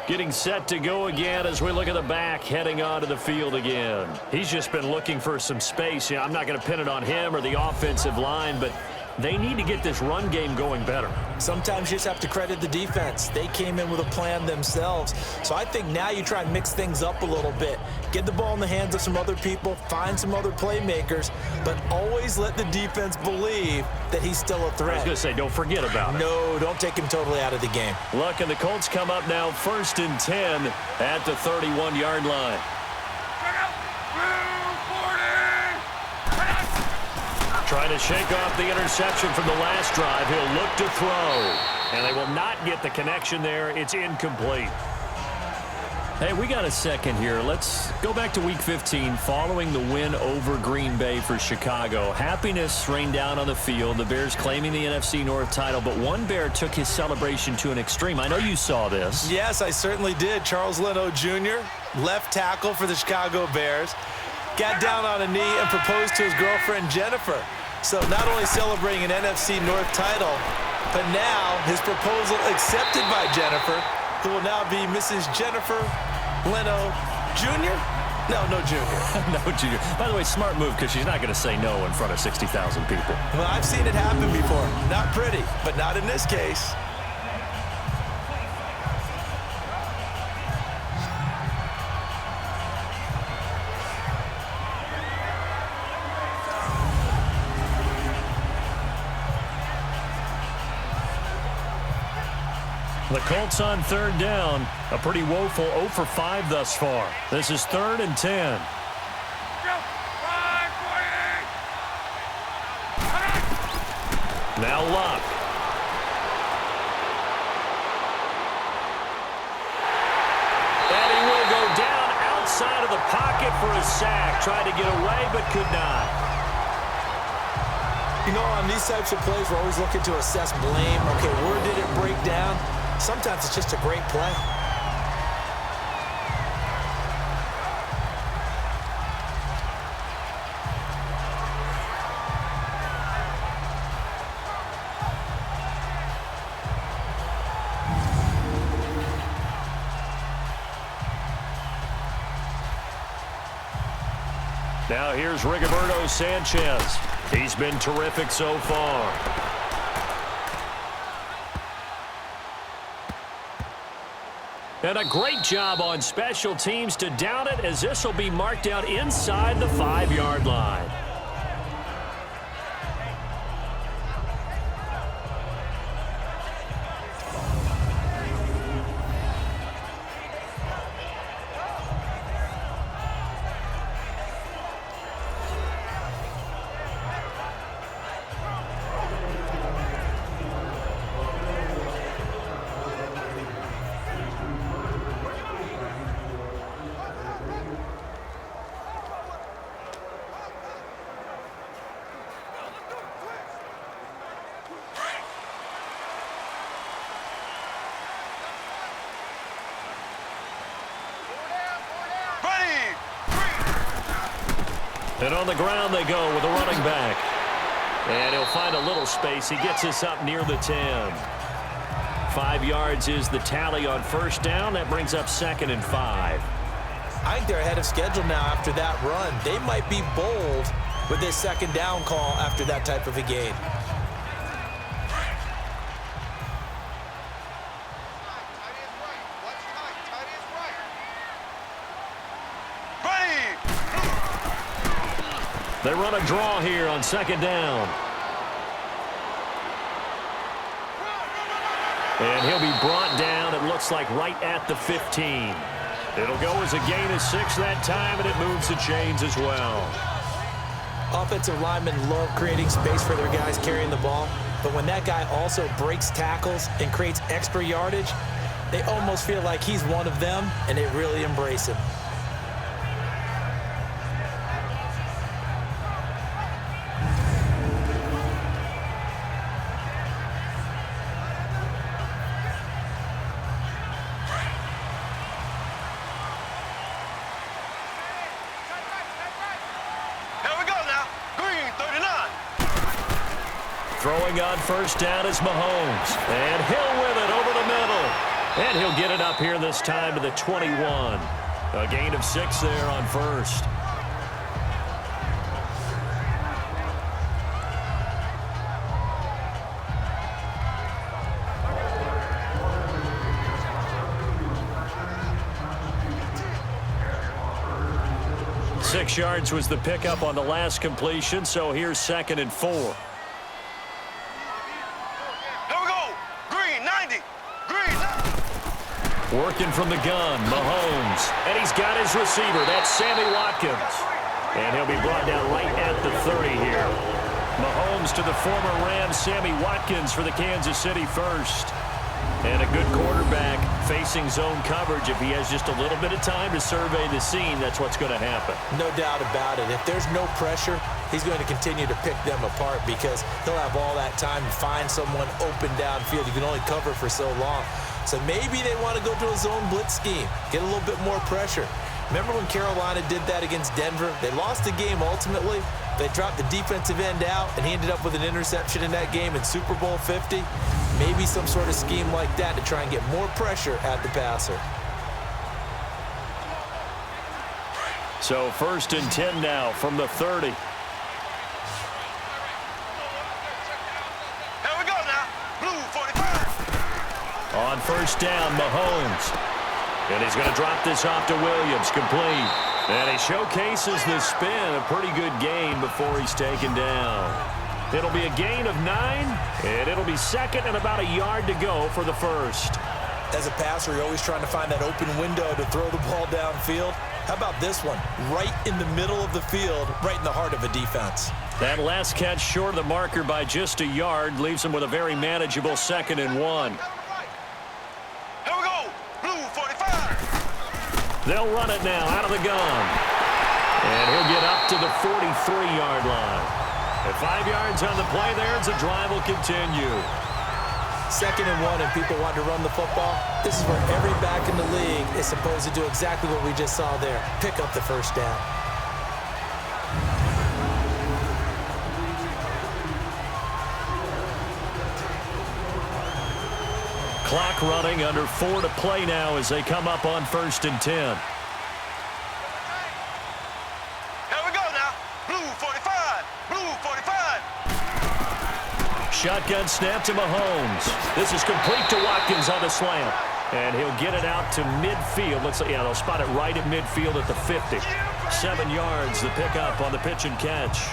Getting set to go again as we look at the back heading onto the field again. He's just been looking for some space. I'm not going to pin it on him or the offensive line, but they need to get this run game going better. Sometimes you just have to credit the defense. They came in with a plan themselves. So I think now you try and mix things up a little bit. Get the ball in the hands of some other people, find some other playmakers, but always let the defense believe that he's still a threat. I was going to say, don't forget about it. No, don't take him totally out of the game. Look, and the Colts come up now 1st and 10 at the 31-yard line. Trying to shake off the interception from the last drive. He'll look to throw. And they will not get the connection there. It's incomplete. Hey, we got a second here. Let's go back to Week 15 following the win over Green Bay for Chicago. Happiness rained down on the field. The Bears claiming the NFC North title, but one Bear took his celebration to an extreme. I know you saw this. Yes, I certainly did. Charles Leno Jr., left tackle for the Chicago Bears, got down on a knee and proposed to his girlfriend, Jennifer. So not only celebrating an NFC North title, but now his proposal accepted by Jennifer, who will now be Mrs. Jennifer Leno Jr.? No Junior. No Junior. By the way, smart move because she's not going to say no in front of 60,000 people. Well, I've seen it happen before. Not pretty, but not in this case. The Colts on 3rd down. A pretty woeful 0 for 5 thus far. This is 3rd and 10. Now Luck. And he will go down outside of the pocket for a sack. Tried to get away, but could not. You know, on these types of plays, we're always looking to assess blame. Okay, where did it break down? Sometimes it's just a great play. Now here's Rigoberto Sanchez. He's been terrific so far. And a great job on special teams to down it, as this will be marked out inside the 5-yard line. And on the ground they go with a running back. And he'll find a little space. He gets us up near the 10. 5 yards is the tally on 1st down. That brings up 2nd and 5. I think they're ahead of schedule now after that run. They might be bold with this 2nd down call after that type of a gain. They run a draw here on 2nd down. And he'll be brought down, it looks like, right at the 15. It'll go as a gain of 6 that time, and it moves the chains as well. Offensive linemen love creating space for their guys carrying the ball, but when that guy also breaks tackles and creates extra yardage, they almost feel like he's one of them, and they really embrace him. Throwing on first down is Mahomes. And Hill with it over the middle. And he'll get it up here this time to the 21. A gain of 6 there on first. Six yards was the pickup on the last completion, so here's 2nd and 4. Here we go. Green, 90. Green, 90. Working from the gun, Mahomes. And he's got his receiver. That's Sammy Watkins. And he'll be brought down right at the 30 here. Mahomes to the former Rams, Sammy Watkins for the Kansas City first. And a good quarterback facing zone coverage. If he has just a little bit of time to survey the scene, that's what's going to happen. No doubt about it. If there's no pressure, he's going to continue to pick them apart because he'll have all that time to find someone open downfield. You can only cover for so long. So maybe they want to go to a zone blitz scheme, get a little bit more pressure. Remember when Carolina did that against Denver? They lost the game ultimately. They dropped the defensive end out, and he ended up with an interception in that game in Super Bowl 50. Maybe some sort of scheme like that to try and get more pressure at the passer. So 1st and 10 now from the 30. Here we go now. Blue 45. On first down, Mahomes. And he's going to drop this off to Williams, complete. And he showcases the spin, a pretty good gain before he's taken down. It'll be a gain of 9, and it'll be 2nd and about a yard to go for the first. As a passer, you're always trying to find that open window to throw the ball downfield. How about this one? Right in the middle of the field, right in the heart of a defense. That last catch short of the marker by just a yard leaves him with a very manageable 2nd and 1. Here we go. Blue 45. They'll run it now out of the gun. And he'll get up to the 43-yard line. At 5 yards on the play there, as the drive will continue. 2nd and 1, and people want to run the football. This is where every back in the league is supposed to do exactly what we just saw there. Pick up the first down. Clock running, under 4 to play now as they come up on 1st and 10. Here we go now. Blue 45. Blue 45. Shotgun snap to Mahomes. This is complete to Watkins on the slant. And he'll get it out to midfield. Looks like, yeah, they'll spot it right at midfield at the 50. 7 yards, the pickup on the pitch and catch.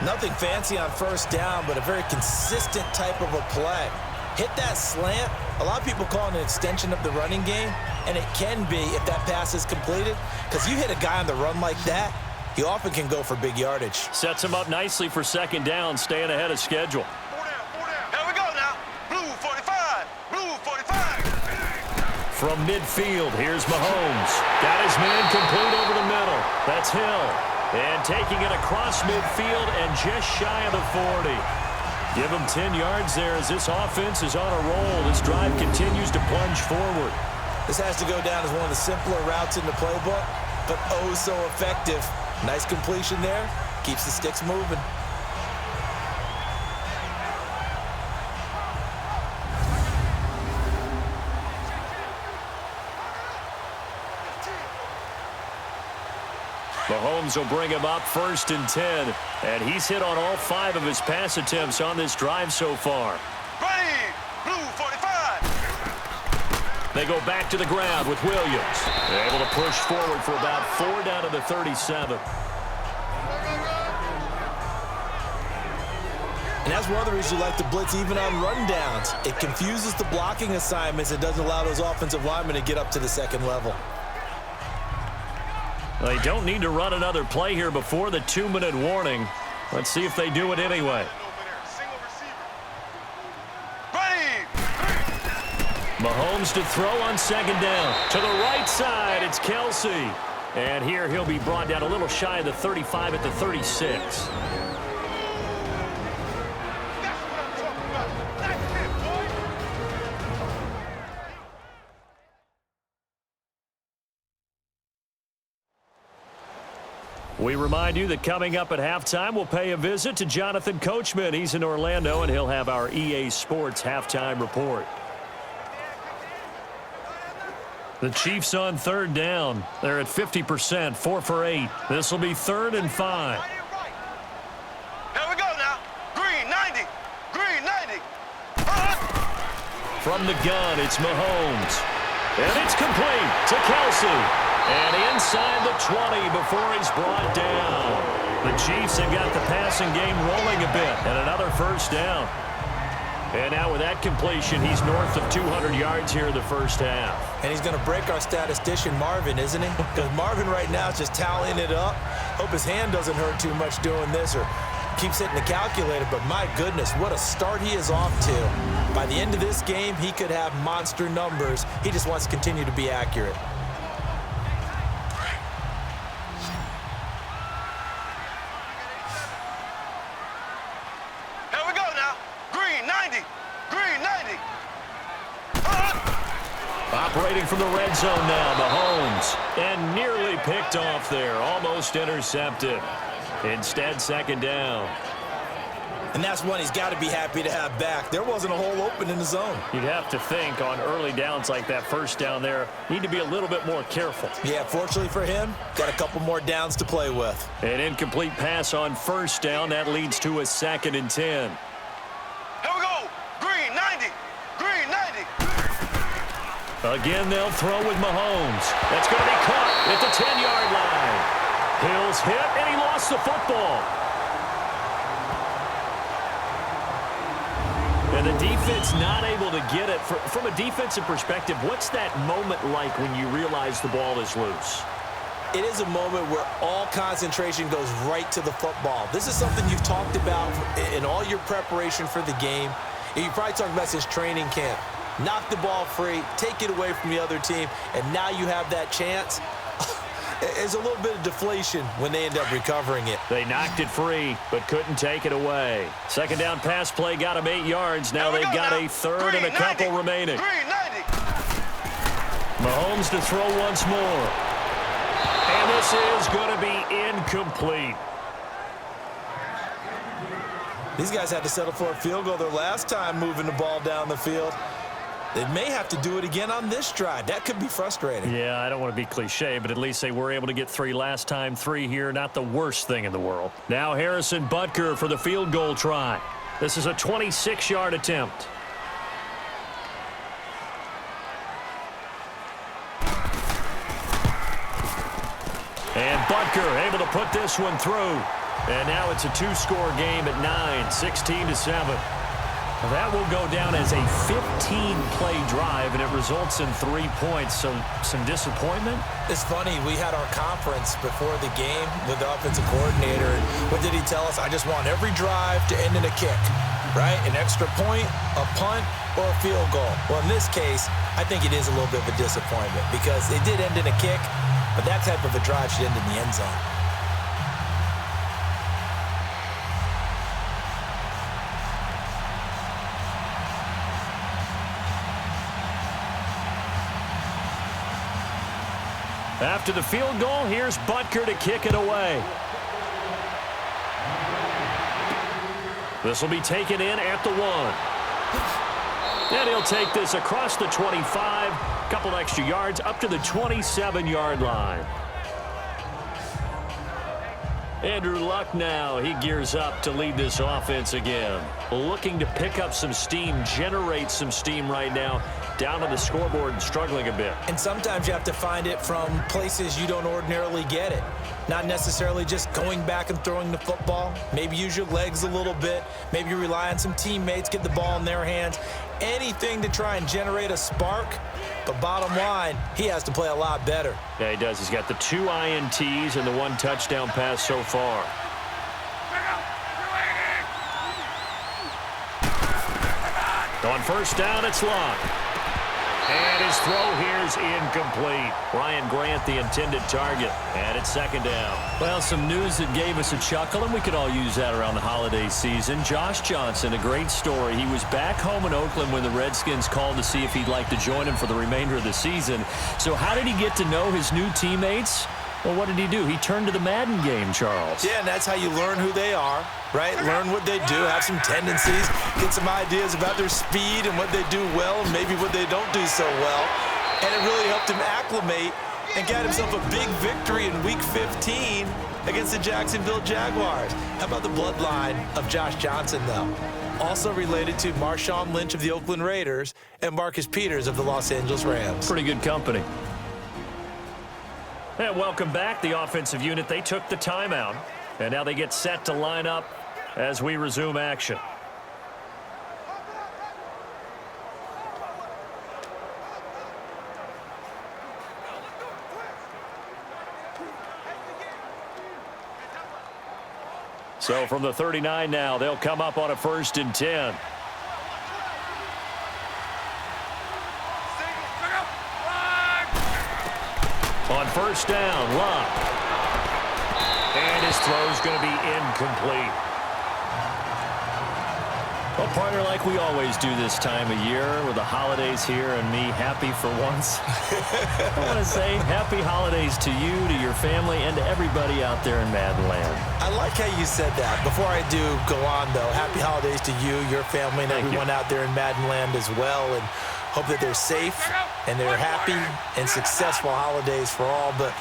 Nothing fancy on first down, but a very consistent type of a play. Hit that slant. A lot of people call it an extension of the running game, and it can be if that pass is completed, because you hit a guy on the run like that, he often can go for big yardage. Sets him up nicely for 2nd down, staying ahead of schedule. 4 down. Here we go now. Blue 45. Blue 45. From midfield, here's Mahomes. Got his man complete over the middle. That's Hill. And taking it across midfield and just shy of the 40. Give him 10 yards there as this offense is on a roll. This drive continues to plunge forward. This has to go down as one of the simpler routes in the playbook, but oh so effective. Nice completion there. Keeps the sticks moving. Mahomes will bring him up 1st and 10. And he's hit on all 5 of his pass attempts on this drive so far. Ready. Blue 45. They go back to the ground with Williams. They're able to push forward for about 4 down to the 37. And that's one of the reasons you like to blitz even on rundowns. It confuses the blocking assignments. It doesn't allow those offensive linemen to get up to the 2nd level. They don't need to run another play here before the 2-minute warning. Let's see if they do it anyway. Ready. Mahomes to throw on 2nd down. To the right side, it's Kelsey. And here he'll be brought down a little shy of the 35 at the 36. We remind you that coming up at halftime, we'll pay a visit to Jonathan Coachman. He's in Orlando, and he'll have our EA Sports halftime report. The Chiefs on third down. They're at 50%, 4 for 8. This will be 3rd and 5. Here we go now. Green 90. Green 90. From the gun, it's Mahomes. And it's complete to Kelsey. And inside the 20 before he's brought down. The Chiefs have got the passing game rolling a bit. And another first down. And now with that completion, he's north of 200 yards here in the first half. And he's going to break our statistician, Marvin, isn't he? Because Marvin right now is just tallying it up. Hope his hand doesn't hurt too much doing this or keeps hitting the calculator. But my goodness, what a start he is off to. By the end of this game, he could have monster numbers. He just wants to continue to be accurate. Operating from the red zone now, Mahomes. And nearly picked off there. Almost intercepted. Instead, 2nd down. And that's one he's got to be happy to have back. There wasn't a hole open in the zone. You'd have to think on early downs like that first down there, need to be a little bit more careful. Yeah, fortunately for him, got a couple more downs to play with. An incomplete pass on first down. That leads to a 2nd and 10. Here we go. Green 90. Green 90. Again, they'll throw with Mahomes. That's going to be caught at the 10-yard line. Hill's hit, and he lost the football. And the defense not able to get it. From a defensive perspective, what's that moment like when you realize the ball is loose? It is a moment where all concentration goes right to the football. This is something you've talked about in all your preparation for the game. You probably talked about since training camp. Knock the ball free, take it away from the other team, and now you have that chance. There's a little bit of deflation when they end up recovering it. They knocked it free, but couldn't take it away. 2nd down pass play got him 8 yards. Now they've got a 3rd and a couple remaining. Mahomes to throw once more. And this is going to be incomplete. These guys had to settle for a field goal their last time moving the ball down the field. They may have to do it again on this drive. That could be frustrating. Yeah, I don't want to be cliche, but at least they were able to get 3 last time. 3 here, not the worst thing in the world. Now Harrison Butker for the field goal try. This is a 26-yard attempt. And Butker able to put this one through. And now it's a 2-score game at 9, 16-7. That will go down as a 15-play drive, and it results in 3 points. So some disappointment? It's funny. We had our conference before the game with the offensive coordinator. And what did he tell us? I just want every drive to end in a kick, right? An extra point, a punt, or a field goal. Well, in this case, I think it is a little bit of a disappointment because it did end in a kick, but that type of a drive should end in the end zone. After the field goal, here's Butker to kick it away. This will be taken in at the 1. And he'll take this across the 25, couple extra yards up to the 27-yard line. Andrew Luck now, he gears up to lead this offense again. Looking to pick up some steam, generate some steam right now. Down on the scoreboard and struggling a bit. And sometimes you have to find it from places you don't ordinarily get it. Not necessarily just going back and throwing the football. Maybe use your legs a little bit. Maybe rely on some teammates, get the ball in their hands. Anything to try and generate a spark. But bottom line, he has to play a lot better. Yeah, he does. He's got the 2 INTs and the 1 touchdown pass so far. On first down, it's Luck. And his throw here's incomplete. Ryan Grant, the intended target. And it's 2nd down. Well, some news that gave us a chuckle, and we could all use that around the holiday season. Josh Johnson, a great story. He was back home in Oakland when the Redskins called to see if he'd like to join him for the remainder of the season. So how did he get to know his new teammates? Well, what did he do? He turned to the Madden game, Charles. Yeah, and that's how you learn who they are, right? Learn what they do, have some tendencies, get some ideas about their speed and what they do well and maybe what they don't do so well. And it really helped him acclimate and got himself a big victory in Week 15 against the Jacksonville Jaguars. How about the bloodline of Josh Johnson, though? Also related to Marshawn Lynch of the Oakland Raiders and Marcus Peters of the Los Angeles Rams. Pretty good company. And welcome back, the offensive unit. They took the timeout, and now they get set to line up as we resume action. So from the 39 now, they'll come up on a 1st and 10. On 1st down, Locke. And his throw's going to be incomplete. Well, partner, like we always do this time of year with the holidays here and me happy for once. I want to say happy holidays to you, to your family, and to everybody out there in Madden Land. I like how you said that. Before I do go on, though, happy holidays to you, your family, and everyone out there in Madden Land as well. And hope that they're safe and they're happy and successful holidays for all. But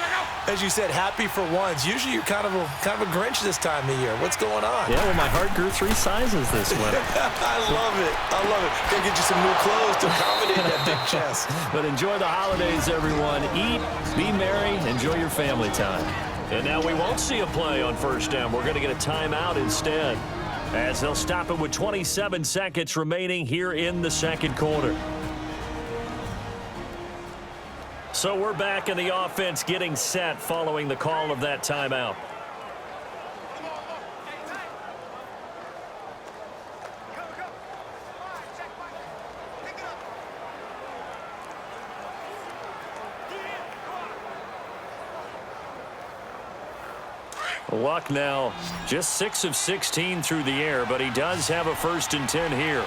as you said, happy for once. Usually you're kind of a Grinch this time of year. What's going on? Yeah, well, my heart grew 3 sizes this winter. I love it. I love it. Gotta get you some new clothes to accommodate that big chest. But enjoy the holidays, everyone. Eat, be merry, enjoy your family time. And now we won't see a play on 1st down. We're going to get a timeout instead, as they'll stop it with 27 seconds remaining here in the 2nd quarter. So we're back in the offense getting set following the call of that timeout. Luck now just 6 of 16 through the air, but he does have a 1st and 10 here.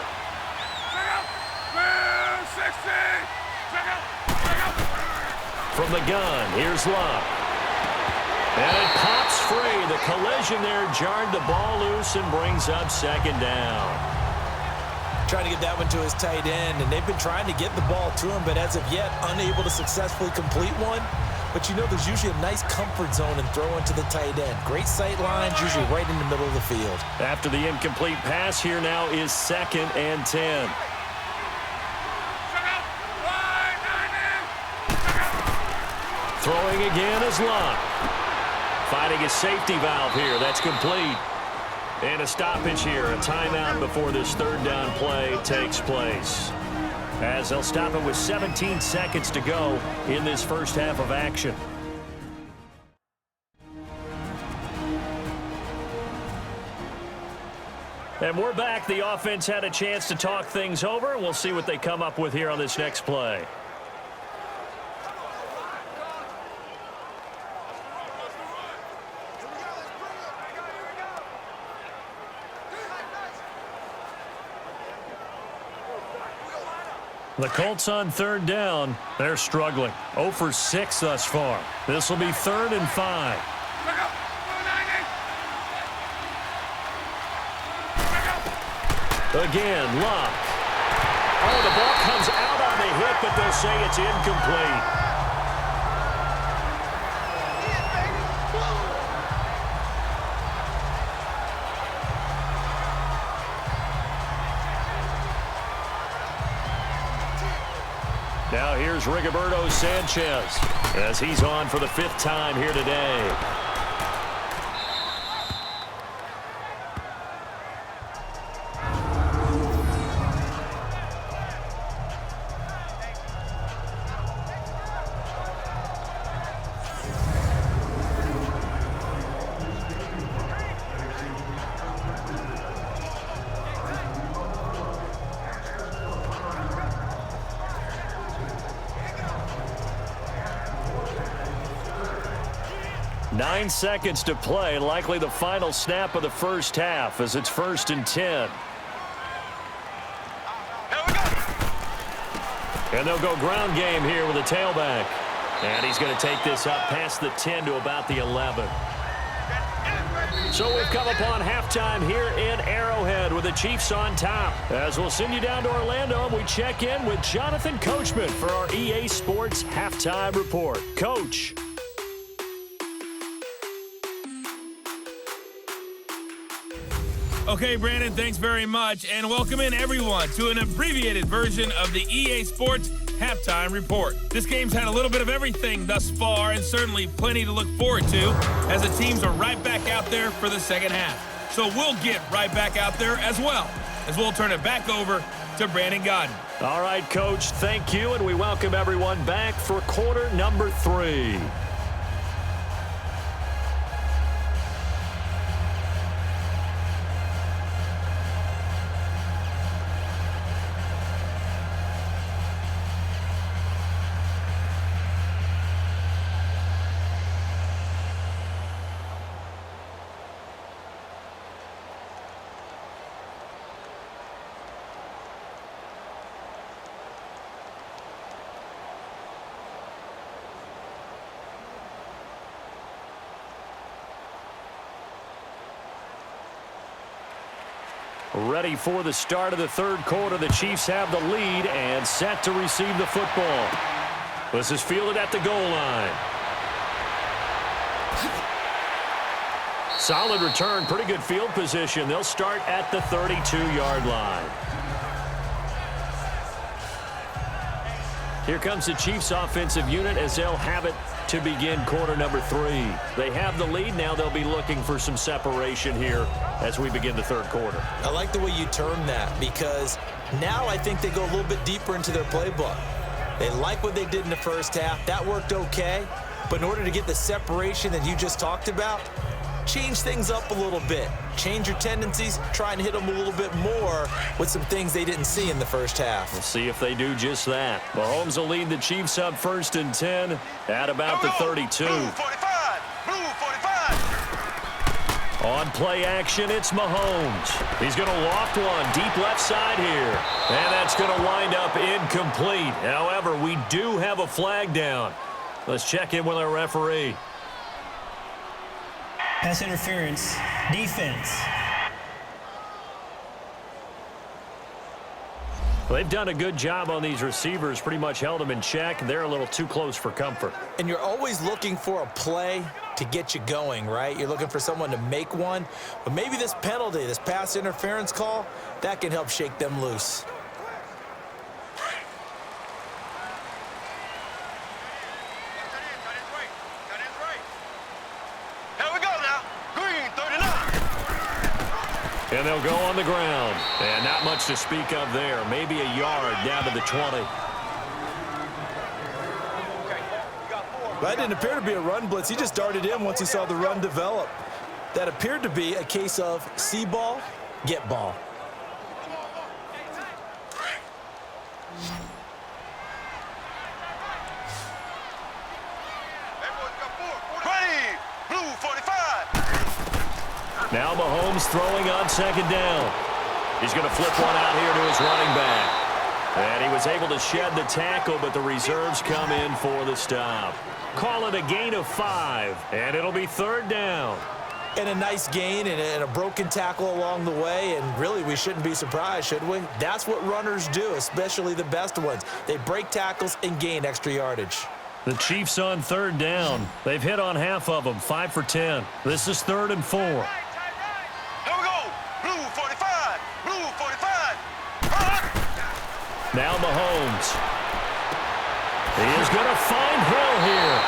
From the gun, here's Luck. And it pops free. The collision there jarred the ball loose and brings up 2nd down. Trying to get that one to his tight end, and they've been trying to get the ball to him, but as of yet, unable to successfully complete one. But you know, there's usually a nice comfort zone in throwing to the tight end. Great sight lines, usually right in the middle of the field. After the incomplete pass, here now is 2nd and 10. Throwing again is Luck. Finding a safety valve here. That's complete. And a stoppage here. A timeout before this 3rd down play takes place, as they'll stop it with 17 seconds to go in this 1st half of action. And we're back. The offense had a chance to talk things over. We'll see what they come up with here on this next play. The Colts on 3rd down. They're struggling. 0 for 6 thus far. This will be 3rd and 5. Again, Luck. Oh, the ball comes out on the hit, but they'll say it's incomplete. Now here's Rigoberto Sanchez as he's on for the 5th time here today. Nine seconds to play, likely the final snap of the 1st half, as it's 1st and 10. And they'll go ground game here with a tailback. And he's going to take this up past the 10 to about the 11. So we've come upon halftime here in Arrowhead with the Chiefs on top. As we'll send you down to Orlando, and we check in with Jonathan Coachman for our EA Sports Halftime Report. Coach. Okay, Brandon, thanks very much, and welcome in everyone to an abbreviated version of the EA Sports Halftime Report. This game's had a little bit of everything thus far, and certainly plenty to look forward to, as the teams are right back out there for the second half. So we'll get right back out there as well, as we'll turn it back over to Brandon Gaudin. All right, Coach, thank you, and we welcome everyone back for quarter number 3. Ready for the start of the third quarter. The Chiefs have the lead and set to receive the football. This is fielded at the goal line. Solid return, pretty good field position. They'll start at the 32-yard line. Here comes the Chiefs offensive unit as they'll have it to begin quarter number 3. They have the lead. Now they'll be looking for some separation here as we begin the third quarter. I like the way you term that, because now I think they go a little bit deeper into their playbook. They like what they did in the first half. That worked okay. But in order to get the separation that you just talked about, change things up a little bit. Change your tendencies. Try and hit them a little bit more with some things they didn't see in the first half. We'll see if they do just that. Mahomes will lead the Chiefs up 1st and 10 at about the 32. Blue 45. Blue 45. On play action, it's Mahomes. He's going to loft one deep left side here. And that's going to wind up incomplete. However, we do have a flag down. Let's check in with our referee. Pass interference. Defense. They've done a good job on these receivers, pretty much held them in check. They're a little too close for comfort. And you're always looking for a play to get you going, right? You're looking for someone to make one. But maybe this penalty, this pass interference call, that can help shake them loose. And they'll go on the ground. And not much to speak of there. Maybe a yard down to the 20. That didn't appear to be a run blitz. He just darted in once he saw the run develop. That appeared to be a case of see ball, get ball. Ready. Blue 45. Now Mahomes throwing on 2nd down. He's going to flip one out here to his running back. And he was able to shed the tackle, but the reserves come in for the stop. Call it a gain of 5, and it'll be 3rd down. And a nice gain and a broken tackle along the way, and really we shouldn't be surprised, should we? That's what runners do, especially the best ones. They break tackles and gain extra yardage. The Chiefs on 3rd down. They've hit on half of them, 5 for 10. This is 3rd and 4. Here we go. Blue 45. Blue 45. Now Mahomes. He is going to find Hill here.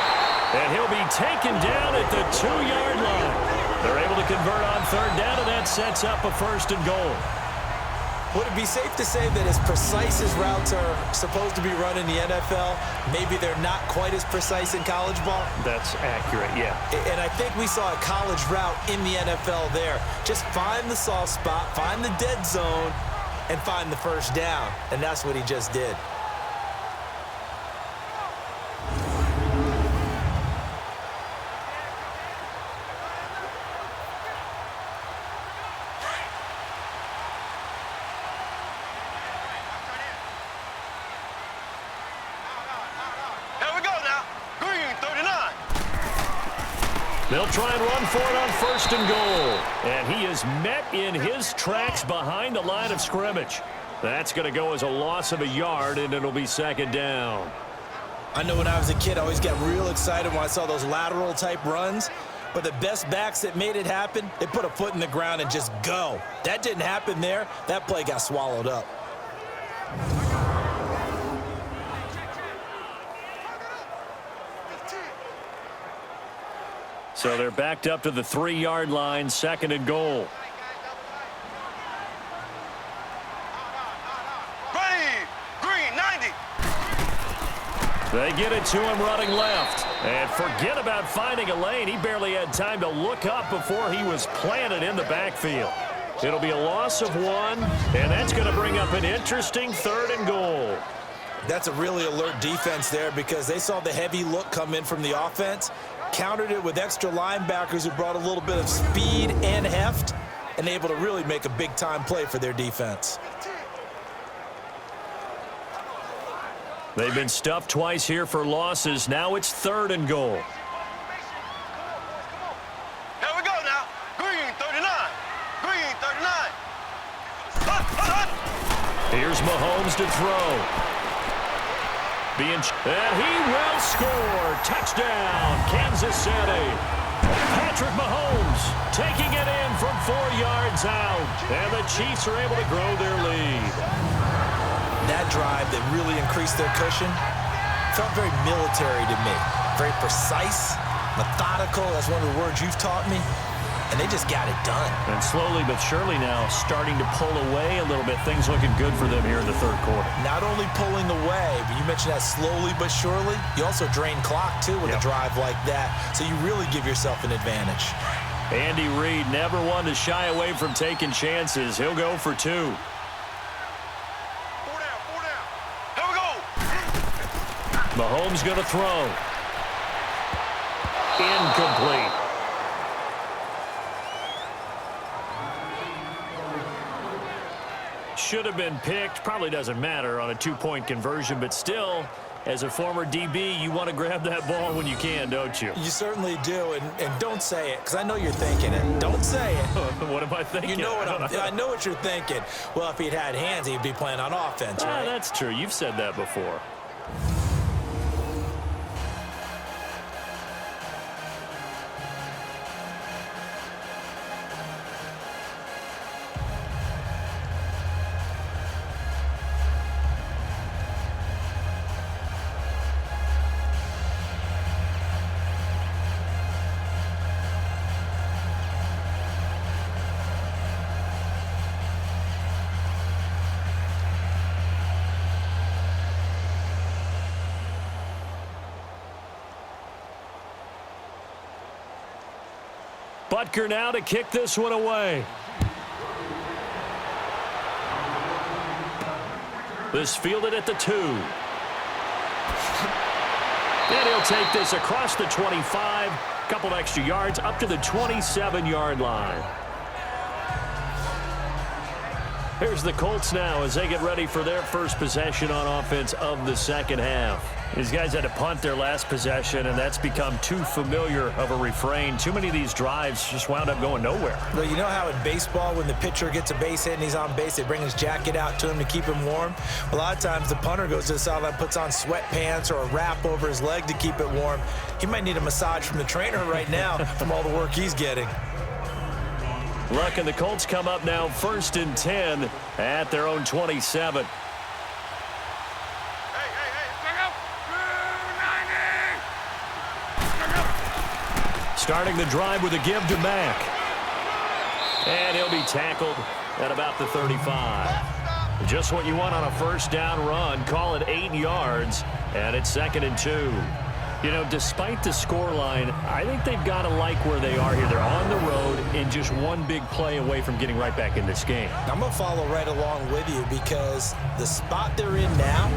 And he'll be taken down at the 2-yard line. They're able to convert on 3rd down, and that sets up a 1st and goal. Would it be safe to say that as precise as routes are supposed to be run in the NFL, maybe they're not quite as precise in college ball? That's accurate, yeah. And I think we saw a college route in the NFL there. Just find the soft spot, find the dead zone, and find the 1st down. And that's what he just did. Here we go now. They'll try and run for it on 1st and goal. And he is met in his tracks behind the line of scrimmage. That's going to go as a loss of a yard, and it'll be 2nd down. I know when I was a kid, I always got real excited when I saw those lateral-type runs. But the best backs that made it happen, they put a foot in the ground and just go. That didn't happen there. That play got swallowed up. So they're backed up to the 3-yard line, 2nd and goal. Ready, green, 90. They get it to him running left. And forget about finding a lane. He barely had time to look up before he was planted in the backfield. It'll be a loss of 1, and that's going to bring up an interesting 3rd and goal. That's a really alert defense there because they saw the heavy look come in from the offense, countered it with extra linebackers who brought a little bit of speed and heft, and able to really make a big-time play for their defense. They've been stuffed twice here for losses. Now it's 3rd and goal. Here we go now. Green, 39. Green, 39. Here's Mahomes to throw. And he will score. Touchdown, Kansas City. Patrick Mahomes taking it in from 4 yards out. And the Chiefs are able to grow their lead. That drive that really increased their cushion felt very military to me. Very precise, methodical. That's one of the words you've taught me. And they just got it done. And slowly but surely now starting to pull away a little bit. Things looking good for them here in the 3rd quarter. Not only pulling away, but you mentioned that slowly but surely. You also drain clock, too, with a drive like that. So you really give yourself an advantage. Andy Reid never one to shy away from taking chances. He'll go for 2. Mahomes going to throw. Incomplete. Should have been picked. Probably doesn't matter on a 2-point conversion, but still, as a former DB, you want to grab that ball when you can, don't you? You certainly do, and don't say it, because I know you're thinking it. Don't say it. What am I thinking? You know what I know what you're thinking. Well, if he'd had hands, he'd be playing on offense, right? That's true. You've said that before. Butker now to kick this one away. This fielded at the 2. And he'll take this across the 25. Couple extra yards up to the 27-yard line. Here's the Colts now as they get ready for their first possession on offense of the 2nd half. These guys had to punt their last possession, and that's become too familiar of a refrain. Too many of these drives just wound up going nowhere. Well, you know how in baseball, when the pitcher gets a base hit and he's on base, they bring his jacket out to him to keep him warm? A lot of times the punter goes to the sideline, puts on sweatpants or a wrap over his leg to keep it warm. He might need a massage from the trainer right now from all the work he's getting. Luck and the Colts come up now 1st and 10 at their own 27. Starting the drive with a give to Mack. And he'll be tackled at about the 35. Just what you want on a 1st down run. Call it 8 yards, and it's 2nd and 2. You know, despite the scoreline, I think they've got to like where they are here. They're on the road and just one big play away from getting right back in this game. I'm going to follow right along with you because the spot they're in now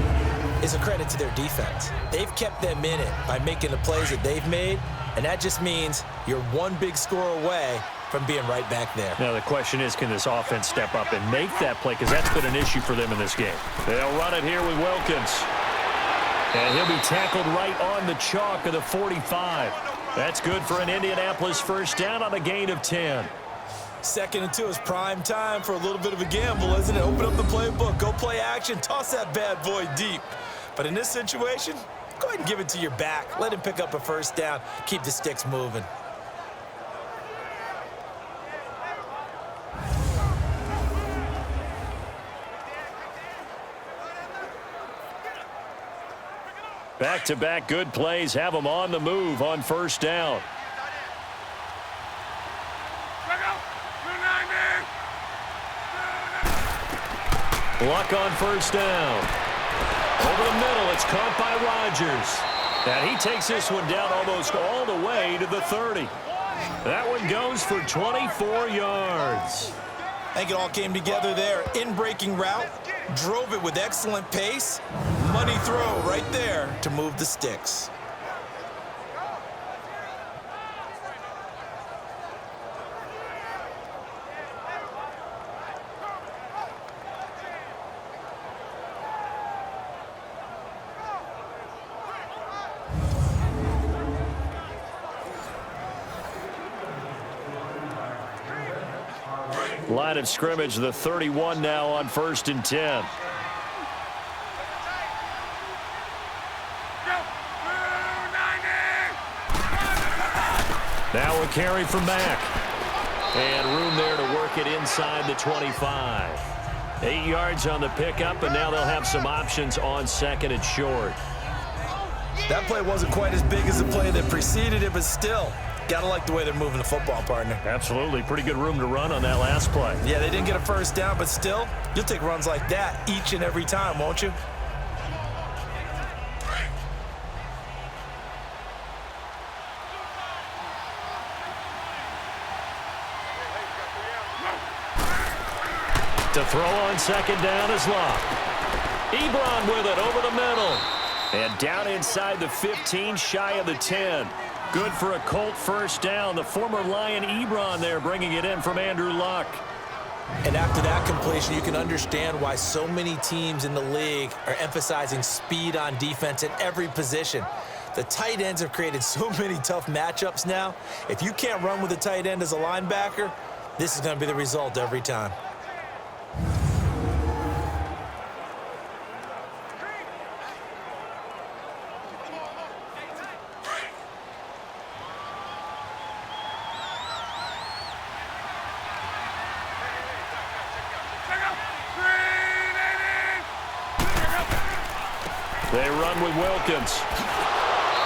is a credit to their defense. They've kept them in it by making the plays that they've made, and that just means you're one big score away from being right back there. Now the question is, can this offense step up and make that play? Because that's been an issue for them in this game. They'll run it here with Wilkins. And he'll be tackled right on the chalk of the 45. That's good for an Indianapolis first down on a gain of 10. 2nd and 2 is prime time for a little bit of a gamble, isn't it? Open up the playbook, go play action, toss that bad boy deep. But in this situation, go ahead and give it to your back. Let him pick up a first down. Keep the sticks moving. Back-to-back good plays have them on the move on first down. Luck on first down. Over the middle, it's caught by Rodgers. And he takes this one down almost all the way to the 30. That one goes for 24 yards. I think it all came together there. In-breaking route, drove it with excellent pace. Money throw right there to move the sticks. Line of scrimmage, the 31 now on 1st and 10. Now a carry from Mack. And room there to work it inside the 25. 8 yards on the pickup, and now they'll have some options on 2nd and short. That play wasn't quite as big as the play that preceded it, but still, gotta like the way they're moving the football, partner. Absolutely. Pretty good room to run on that last play. Yeah, they didn't get a first down, but still, you'll take runs like that each and every time, won't you? To throw on 2nd down is Locke. Ebron with it over the middle. And down inside the 15, shy of the 10. Good for a Colt first down. The former Lion Ebron there bringing it in from Andrew Luck. And after that completion, you can understand why so many teams in the league are emphasizing speed on defense at every position. The tight ends have created so many tough matchups now. If you can't run with a tight end as a linebacker, this is going to be the result every time. They run with Wilkins.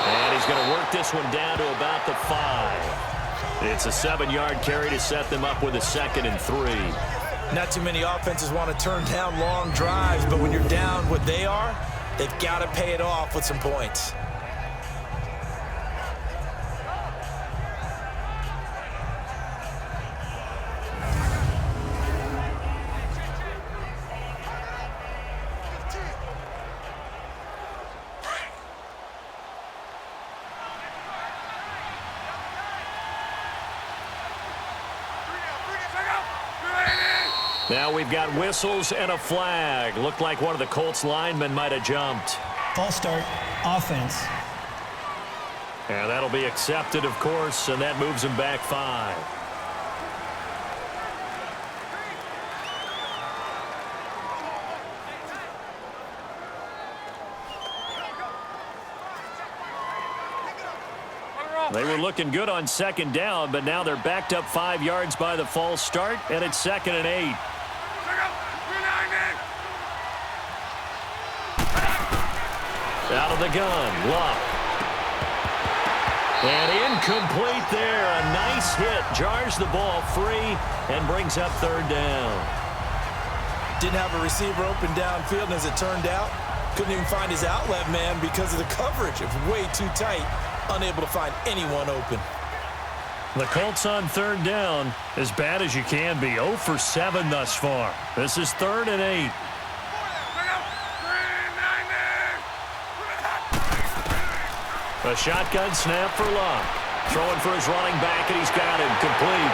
And he's going to work this one down to about the 5. It's a 7-yard carry to set them up with a 2nd and 3. Not too many offenses want to turn down long drives, but when you're down what they are, they've got to pay it off with some points. Now we've got whistles and a flag. Looked like one of the Colts linemen might have jumped. False start, offense. And that'll be accepted, of course, and that moves him back 5. They were looking good on 2nd down, but now they're backed up 5 yards by the false start, and it's 2nd and 8. Out of the gun, Luck. And incomplete there. A nice hit. Jars the ball free and brings up 3rd down. Didn't have a receiver open downfield, and as it turned out, couldn't even find his outlet man because of the coverage. It was way too tight, unable to find anyone open. The Colts on 3rd down, as bad as you can be. 0 for 7 thus far. This is 3rd and 8. A shotgun snap for Luck. Throwing for his running back, and he's got him complete.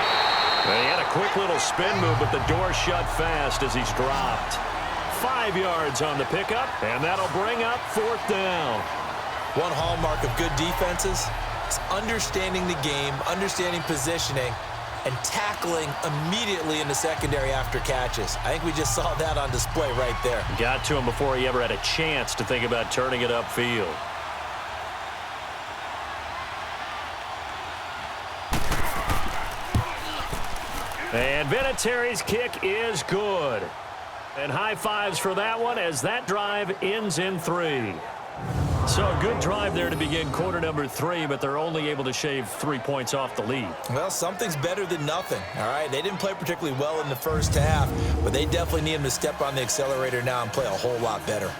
And he had a quick little spin move, but the door shut fast as he's dropped. 5 yards on the pickup, and that'll bring up 4th down. One hallmark of good defenses basics, understanding the game, understanding positioning, and tackling immediately in the secondary after catches. I think we just saw that on display right there. Got to him before he ever had a chance to think about turning it upfield. And Vinatieri's kick is good. And high fives for that one as that drive ends in 3. So a good drive there to begin quarter number 3, but they're only able to shave 3 points off the lead. Well, something's better than nothing, all right? They didn't play particularly well in the first half, but they definitely need them to step on the accelerator now and play a whole lot better.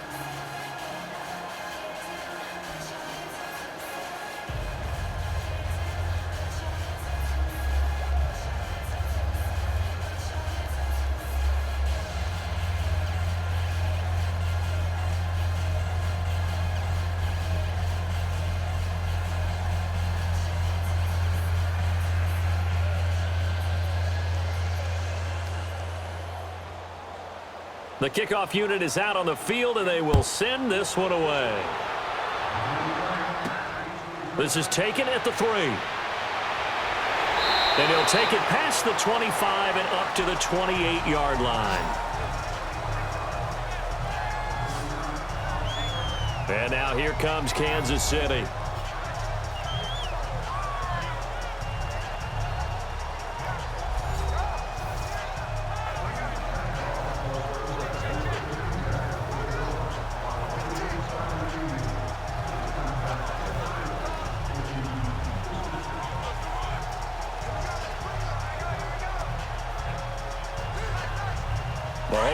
The kickoff unit is out on the field, and they will send this one away. This is taken at the 3. And he'll take it past the 25 and up to the 28-yard line. And now here comes Kansas City.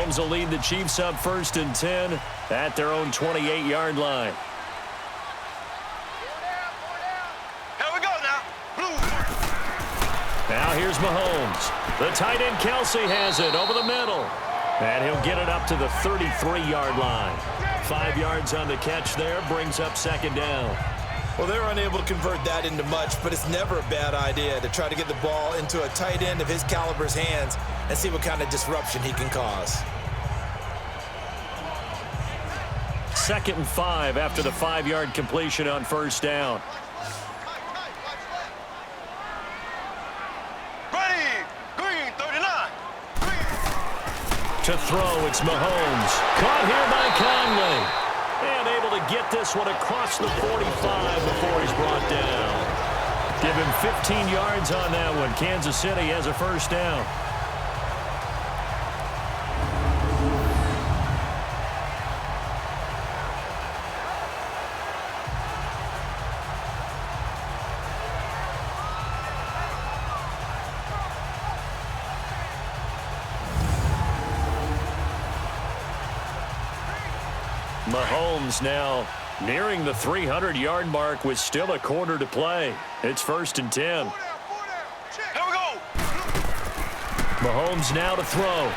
Mahomes will lead the Chiefs up 1st and 10 at their own 28-yard line. Here we go now. Blue. Now here's Mahomes. The tight end Kelsey has it over the middle. And he'll get it up to the 33-yard line. 5 yards on the catch there, brings up 2nd down. Well, they were unable to convert that into much, but it's never a bad idea to try to get the ball into a tight end of his caliber's hands and see what kind of disruption he can cause. 2nd and 5 after the 5-yard completion on 1st down. Ready. Green 39. To throw, it's Mahomes. Caught here by Conley. And able to get this one across the 45 before he's brought down. Give him 15 yards on that one. Kansas City has a 1st down. Mahomes now nearing the 300-yard mark with still a quarter to play. It's 1st and 10. Here we go. Mahomes now to throw.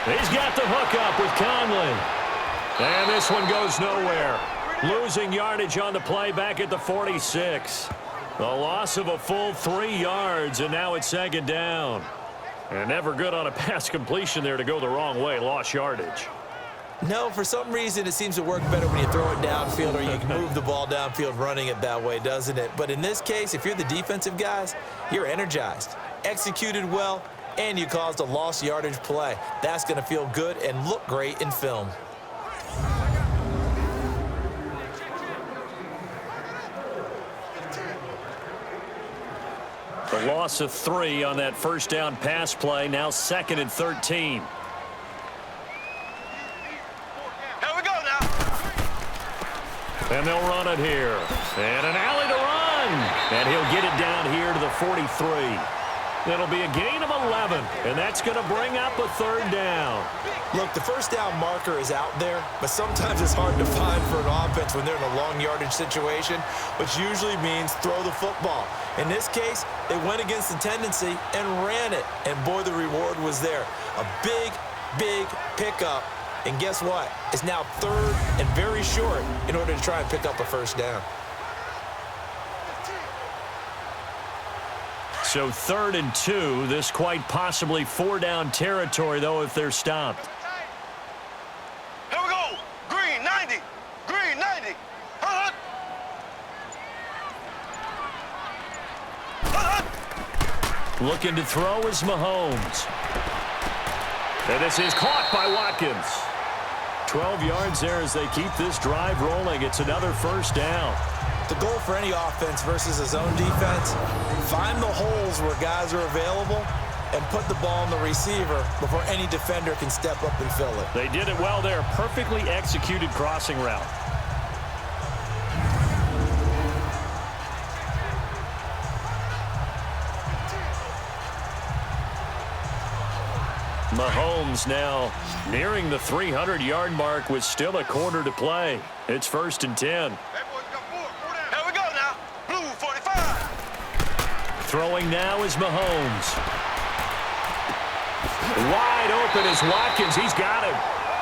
He's got the hook up with Conley. And this one goes nowhere. Losing yardage on the play back at the 46. The loss of a full 3 yards, and now it's 2nd down. And never good on a pass completion there to go the wrong way. Lost yardage. No, for some reason, it seems to work better when you throw it downfield or you can move the ball downfield running it that way, doesn't it? But in this case, if you're the defensive guys, you're energized, executed well, and you caused a lost yardage play. That's going to feel good and look great in film. The loss of 3 on that 1st down pass play, now 2nd and 13. And they'll run it here. And an alley to run. And he'll get it down here to the 43. It'll be a gain of 11. And that's going to bring up a 3rd down. Look, the 1st down marker is out there, but sometimes it's hard to find for an offense when they're in a long yardage situation, which usually means throw the football. In this case, they went against the tendency and ran it. And boy, the reward was there. A big, big pickup. And guess what? It's now 3rd and very short in order to try and pick up a 1st down. So 3rd and 2. This quite possibly 4-down territory, though, if they're stopped. Here we go. Green 90. Green 90. Looking to throw is Mahomes. And this is caught by Watkins. 12 yards there as they keep this drive rolling. It's another first down. The goal for any offense versus a zone defense, find the holes where guys are available and put the ball on the receiver before any defender can step up and fill it. They did it well there. Perfectly executed crossing route. Mahomes now nearing the 300-yard mark with still a quarter to play. It's 1st and 10. Here we go now. Blue 45. Throwing now is Mahomes. Wide open is Watkins. He's got him.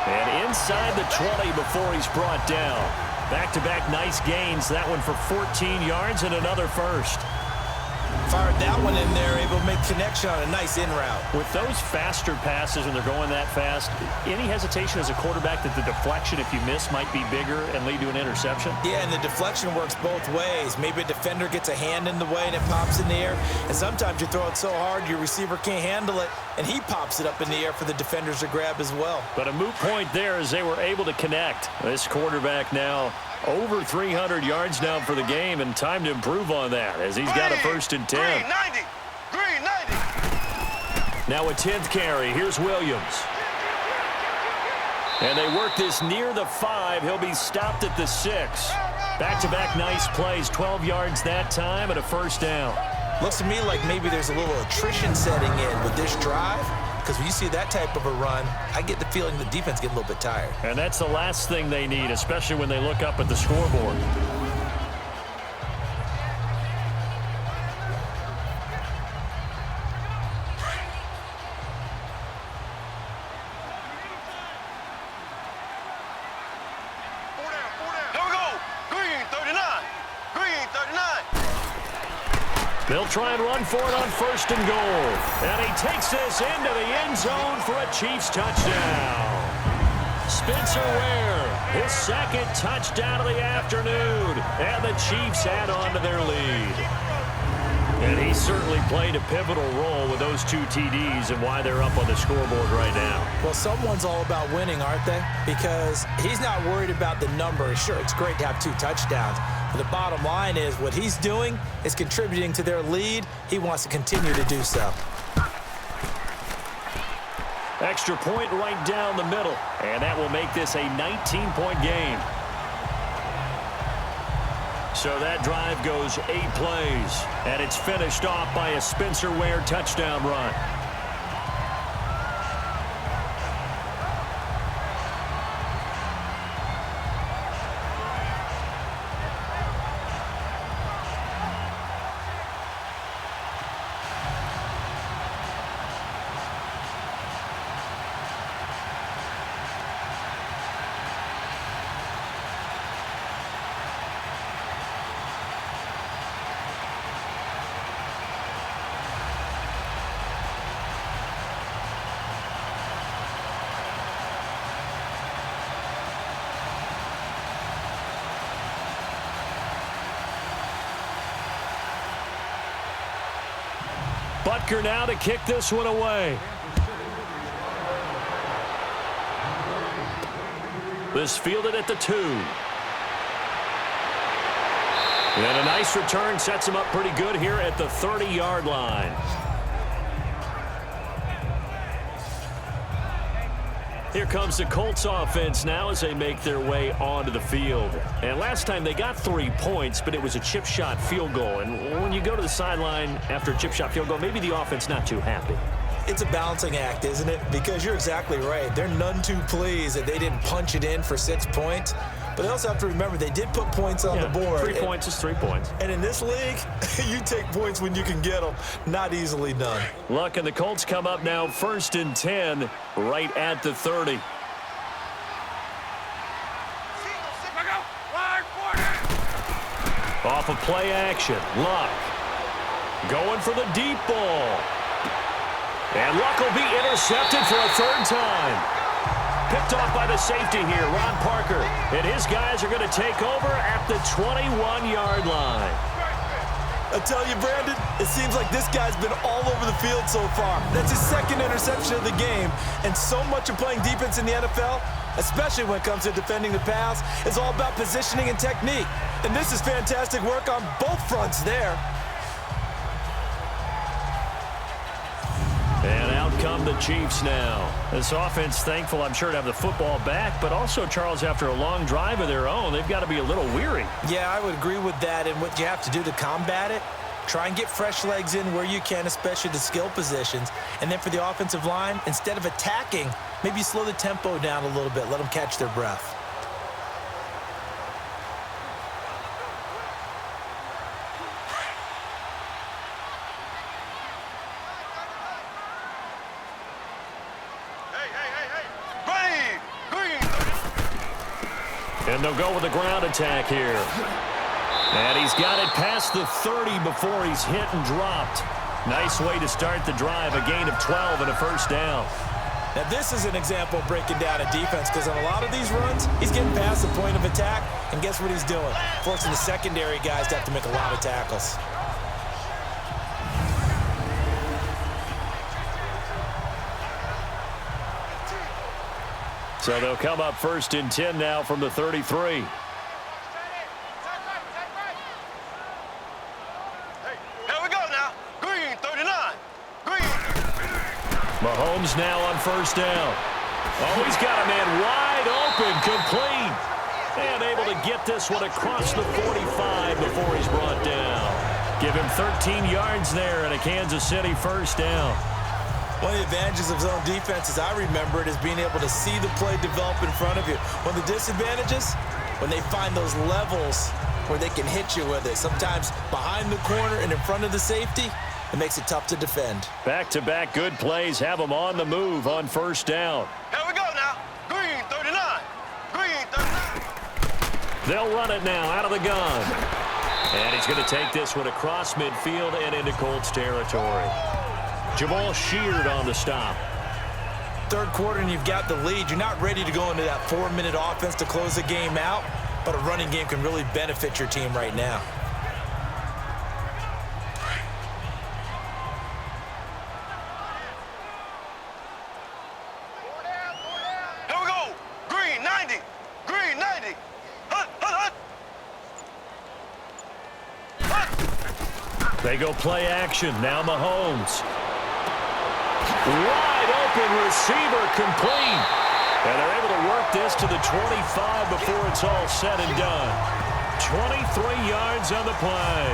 And inside the 20 before he's brought down. Back-to-back nice gains. That one for 14 yards and another first. Fired that one in there, able to make connection on a nice in route. With those faster passes when they're going that fast, any hesitation as a quarterback that the deflection, if you miss, might be bigger and lead to an interception? Yeah, and the deflection works both ways. Maybe a defender gets a hand in the way and it pops in the air. And sometimes you throw it so hard your receiver can't handle it, and he pops it up in the air for the defenders to grab as well. But a moot point there as they were able to connect. This quarterback now over 300 yards now for the game, and time to improve on that as he's got a 1st and 10. Green 90. Green 90. Now a 10th carry. Here's Williams. And they work this near the 5. He'll be stopped at the 6. Back-to-back nice plays. 12 yards that time and a 1st down. Looks to me like maybe there's a little attrition setting in with this drive, because when you see that type of a run, I get the feeling the defense getting a little bit tired. And that's the last thing they need, especially when they look up at the scoreboard. Here we go. Green 39. Green 39. They'll try and run for it on 1st and goal. And he takes this into the end zone for a Chiefs touchdown. Spencer Ware, his 2nd touchdown of the afternoon. And the Chiefs add on to their lead. And he certainly played a pivotal role with those 2 TDs and why they're up on the scoreboard right now. Well, someone's all about winning, aren't they? Because he's not worried about the number. Sure, it's great to have 2 touchdowns. But the bottom line is what he's doing is contributing to their lead. He wants to continue to do so. Extra point right down the middle. And that will make this a 19-point game. So that drive goes 8 plays. And it's finished off by a Spencer Ware touchdown run. Butker now to kick this one away. This fielded at the 2. And a nice return sets him up pretty good here at the 30-yard line. Here comes the Colts offense now as they make their way onto the field. And last time they got 3 points, but it was a chip shot field goal. And when you go to the sideline after a chip shot field goal, maybe the offense not too happy. It's a balancing act, isn't it? Because you're exactly right. They're none too pleased that they didn't punch it in for 6 points. But they also have to remember they did put points on the board. 3 points is 3 points. And in this league, you take points when you can get them. Not easily done. Luck and the Colts come up now 1st and 10 right at the 30. Off of play action, Luck going for the deep ball. And Luck will be intercepted for a 3rd time. Picked off by the safety here, Ron Parker. And his guys are going to take over at the 21-yard line. I tell you, Brandon, it seems like this guy's been all over the field so far. That's his second interception of the game, and so much of playing defense in the NFL, especially when it comes to defending the pass, is all about positioning and technique. And this is fantastic work on both fronts there. And out come the Chiefs now. This offense, thankful, I'm sure, to have the football back, but also, Charles, after a long drive of their own, they've got to be a little weary. Yeah, I would agree with that, and what you have to do to combat it, try and get fresh legs in where you can, especially the skill positions. And then for the offensive line, instead of attacking, maybe slow the tempo down a little bit, let them catch their breath. And they'll go with the ground attack here. And he's got it past the 30 before he's hit and dropped. Nice way to start the drive, a gain of 12 and a first down. Now this is an example of breaking down a defense, because on a lot of these runs, he's getting past the point of attack, and guess what he's doing? Forcing the secondary guys to have to make a lot of tackles. So they'll come up 1st and 10 now from the 33. Here we go now. Green, 39. Green. Mahomes now on 1st down. Oh, he's got a man wide open, complete. And able to get this one across the 45 before he's brought down. Give him 13 yards there and a Kansas City 1st down. One of the advantages of zone defense, as I remember it, is being able to see the play develop in front of you. One of the disadvantages, when they find those levels where they can hit you with it, sometimes behind the corner and in front of the safety, it makes it tough to defend. Back-to-back good plays have them on the move on 1st down. Here we go now. Green, 39. Green, 39. They'll run it now out of the gun. And he's going to take this one across midfield and into Colts territory. Jamal Sheard on the stop. Third quarter and you've got the lead. You're not ready to go into that 4-minute offense to close the game out, but a running game can really benefit your team right now. Here we go. Green, 90. Green, 90. Hut, hut, hut. Hut. They go play action. Now Mahomes. Wide open receiver, complete. And they're able to work this to the 25 before it's all said and done. 23 yards on the play.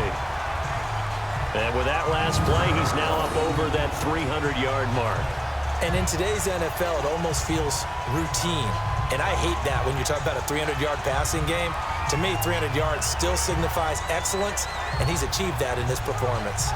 And with that last play, he's now up over that 300-yard mark. And in today's NFL, it almost feels routine. And I hate that when you talk about a 300-yard passing game. To me, 300 yards still signifies excellence, and he's achieved that in this performance.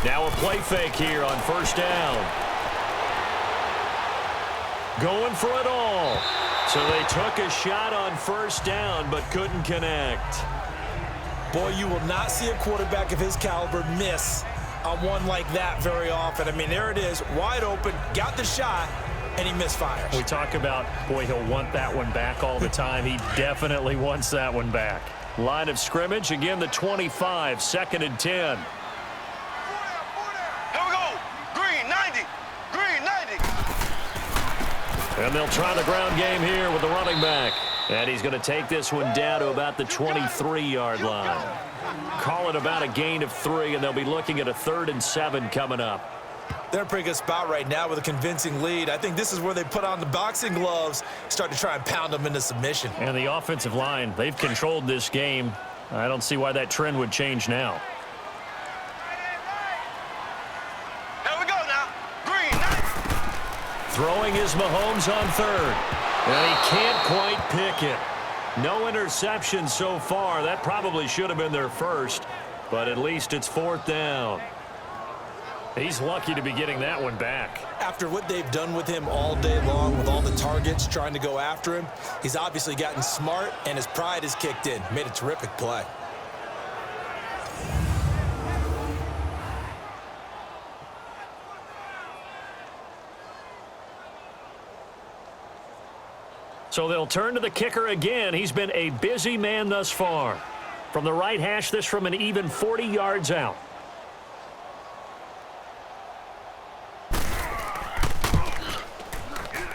Now a play fake here on 1st down. Going for it all. So they took a shot on 1st down but couldn't connect. Boy, you will not see a quarterback of his caliber miss on one like that very often. I mean, there it is, wide open, got the shot, and he misfires. We talk about, boy, he'll want that one back all the time. He definitely wants that one back. Line of scrimmage, again, the 25, 2nd and 10. And they'll try the ground game here with the running back. And he's going to take this one down to about the 23-yard line. Call it about a gain of 3, and they'll be looking at a 3rd and 7 coming up. They're in a pretty good spot right now with a convincing lead. I think this is where they put on the boxing gloves, start to try and pound them into submission. And the offensive line, they've controlled this game. I don't see why that trend would change now. Throwing is Mahomes on 3rd. And he can't quite pick it. No interception so far. That probably should have been their first. But at least it's 4th down. He's lucky to be getting that one back. After what they've done with him all day long, with all the targets trying to go after him, he's obviously gotten smart, and his pride has kicked in. Made a terrific play. So they'll turn to the kicker again. He's been a busy man thus far. From the right hash, this from an even 40 yards out.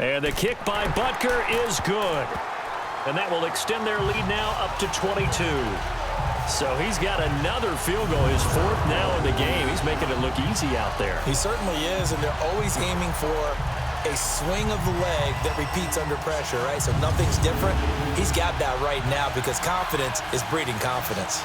And the kick by Butker is good. And that will extend their lead now up to 22. So he's got another field goal, his fourth now in the game. He's making it look easy out there. He certainly is, and they're always aiming for a swing of the leg that repeats under pressure, right? So nothing's different. He's got that right now because confidence is breeding confidence.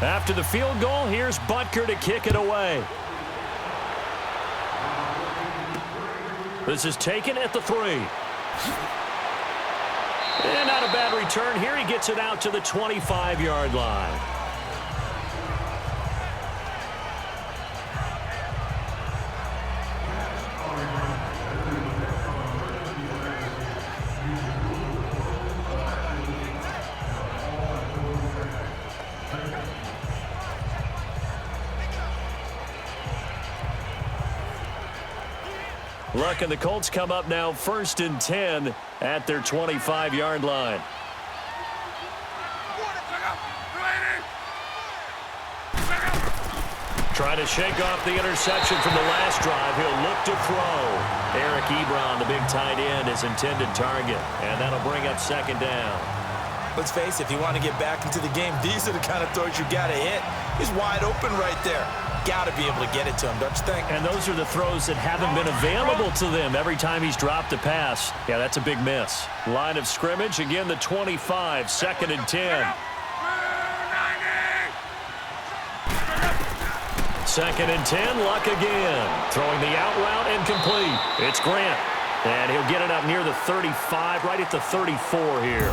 After the field goal, here's Butker to kick it away. This is taken at the 3. And not a bad return here. He gets it out to the 25-yard line. Luck and the Colts come up now 1st and 10 at their 25-yard line. Trying to shake off the interception from the last drive. He'll look to throw. Eric Ebron, the big tight end, his intended target. And that'll bring up 2nd down. Let's face it, if you want to get back into the game, these are the kind of throws you got to hit. He's wide open right there. Got to be able to get it to him, don't you think? And those are the throws that haven't been available to them every time he's dropped a pass. Yeah, that's a big miss. Line of scrimmage, again, the 25, 2nd and 10. 2nd and 10, Luck again. Throwing the out route and complete. It's Grant. And he'll get it up near the 35, right at the 34 here.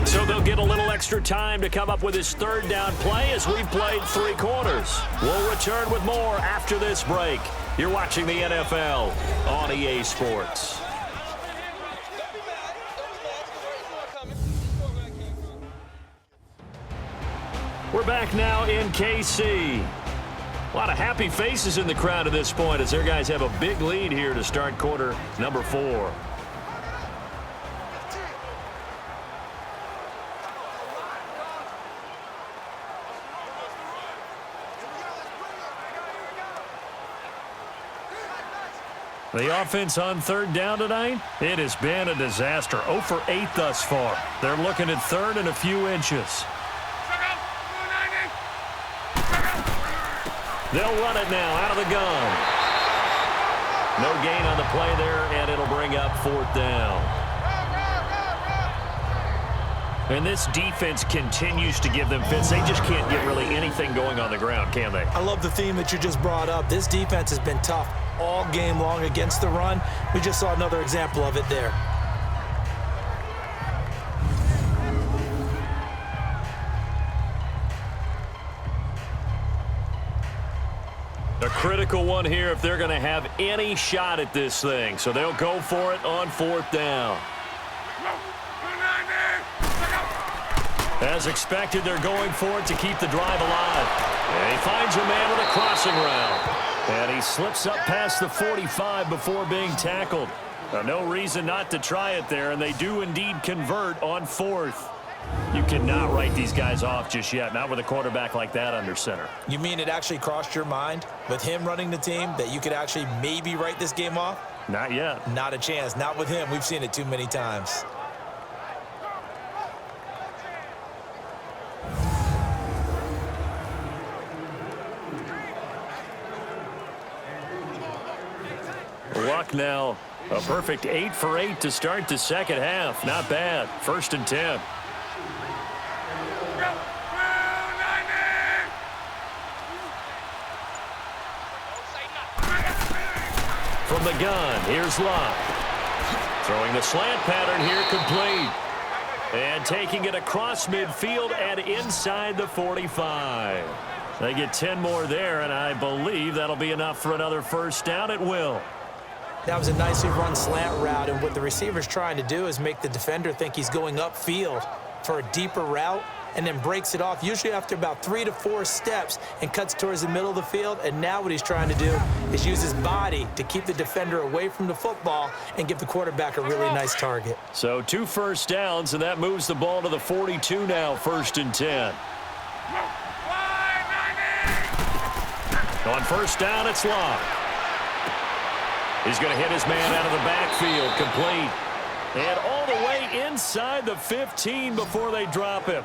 So they'll get a little extra time to come up with his 3rd down play as we've played 3 quarters. We'll return with more after this break. You're watching the NFL on EA Sports. We're back now in KC. A lot of happy faces in the crowd at this point as their guys have a big lead here to start quarter number 4. The offense on 3rd down tonight, it has been a disaster. 0 for 8 thus far. They're looking at 3rd and a few inches. They'll run it now out of the gun. No gain on the play there, and it'll bring up 4th down. And this defense continues to give them fits. They just can't get really anything going on the ground, can they? I love the theme that you just brought up. This defense has been tough all game long against the run. We just saw another example of it there. A critical one here if they're going to have any shot at this thing. So they'll go for it on 4th down. As expected, they're going for it to keep the drive alive. And he finds a man with a crossing route. And he slips up past the 45 before being tackled. No reason not to try it there, and they do indeed convert on 4th. You cannot write these guys off just yet, not with a quarterback like that under center. You mean it actually crossed your mind with him running the team that you could actually maybe write this game off? Not yet. Not a chance. Not with him. We've seen it too many times. Luck now, a perfect 8 for 8 to start the 2nd half. Not bad. 1st and 10. from the gun. Here's Love. Throwing the slant pattern here, complete. And taking it across midfield and inside the 45. They get 10 more there, and I believe that'll be enough for another first down. It will. That was a nicely run slant route, and what the receiver's trying to do is make the defender think he's going upfield for a deeper route, and then breaks it off, usually after about 3 to 4 steps, and cuts towards the middle of the field. And now what he's trying to do is use his body to keep the defender away from the football and give the quarterback a really nice target. So 2 first downs, and that moves the ball to the 42 now, 1st and 10. On first down, it's Long. He's going to hit his man out of the backfield, complete. And all the way inside the 15 before they drop him.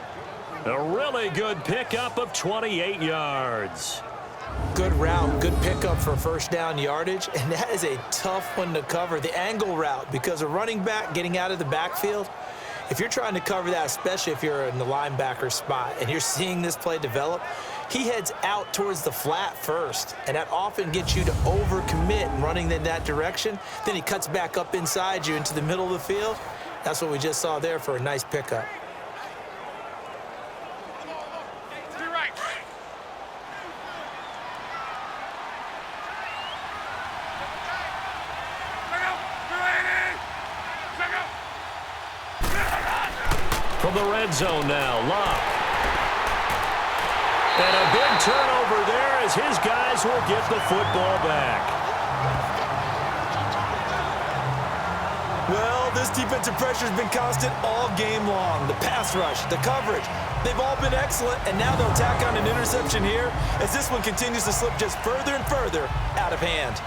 A really good pickup of 28 yards. Good route, good pickup for first down yardage, and that is a tough one to cover. The angle route, because a running back getting out of the backfield, if you're trying to cover that, especially if you're in the linebacker spot and you're seeing this play develop, he heads out towards the flat first, and that often gets you to overcommit running in that direction. Then he cuts back up inside you into the middle of the field. That's what we just saw there for a nice pickup. From the red zone now, Love. And a big turnover there as his guys will get the football back. Well, this defensive pressure has been constant all game long. The pass rush, the coverage, they've all been excellent, and now they'll tack on an interception here as this one continues to slip just further and further out of hand.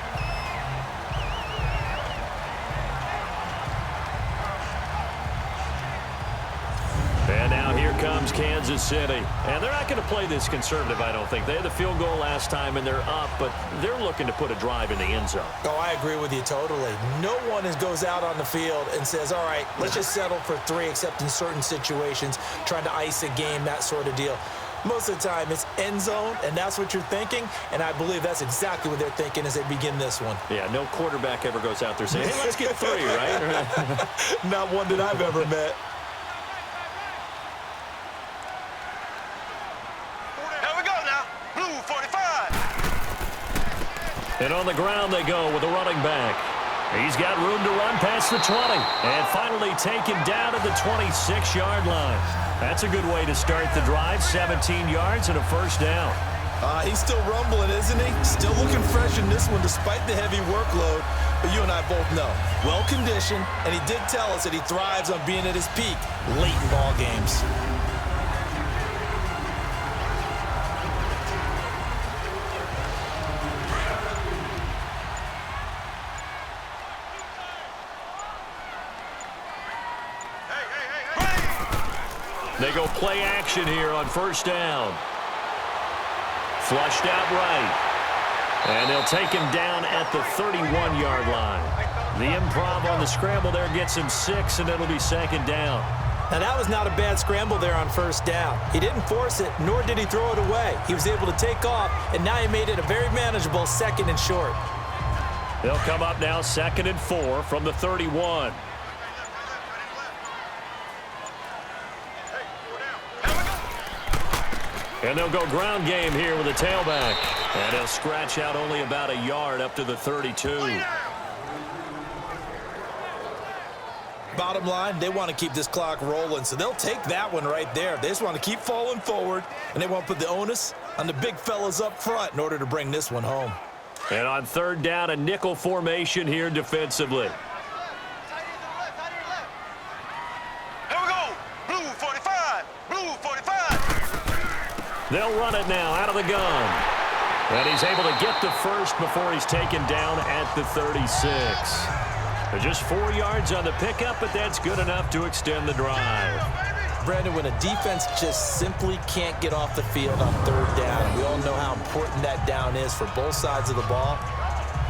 And now here comes Kansas City. And they're not going to play this conservative, I don't think. They had the field goal last time, and they're up, but they're looking to put a drive in the end zone. Oh, I agree with you totally. No one goes out on the field and says, all right, let's just settle for 3, except in certain situations, trying to ice a game, that sort of deal. Most of the time, it's end zone, and that's what you're thinking, and I believe that's exactly what they're thinking as they begin this one. Yeah, no quarterback ever goes out there saying, hey, let's get 3, right? Not one that I've ever met. And on the ground they go with a running back. He's got room to run past the 20. And finally taken down at the 26-yard line. That's a good way to start the drive. 17 yards and a first down. He's still rumbling, isn't he? Still looking fresh in this one despite the heavy workload. But you and I both know, well-conditioned, and he did tell us that he thrives on being at his peak late in ball games. They go play action here on first down. Flushed out right. And they'll take him down at the 31-yard line. The improv on the scramble there gets him 6, and it'll be second down. Now, that was not a bad scramble there on first down. He didn't force it, nor did he throw it away. He was able to take off, and now he made it a very manageable 2nd and short. They'll come up now 2nd and 4 from the 31. And they'll go ground game here with a tailback. And he'll scratch out only about a yard up to the 32. Bottom line, they want to keep this clock rolling, so they'll take that one right there. They just want to keep falling forward, and they want to put the onus on the big fellas up front in order to bring this one home. And on third down, a nickel formation here defensively. Here we go. Blue 45. Blue 45. They'll run it now out of the gun. And he's able to get the first before he's taken down at the 36. They're just 4 yards on the pickup, but that's good enough to extend the drive. Brandon, when a defense just simply can't get off the field on third down, we all know how important that down is for both sides of the ball,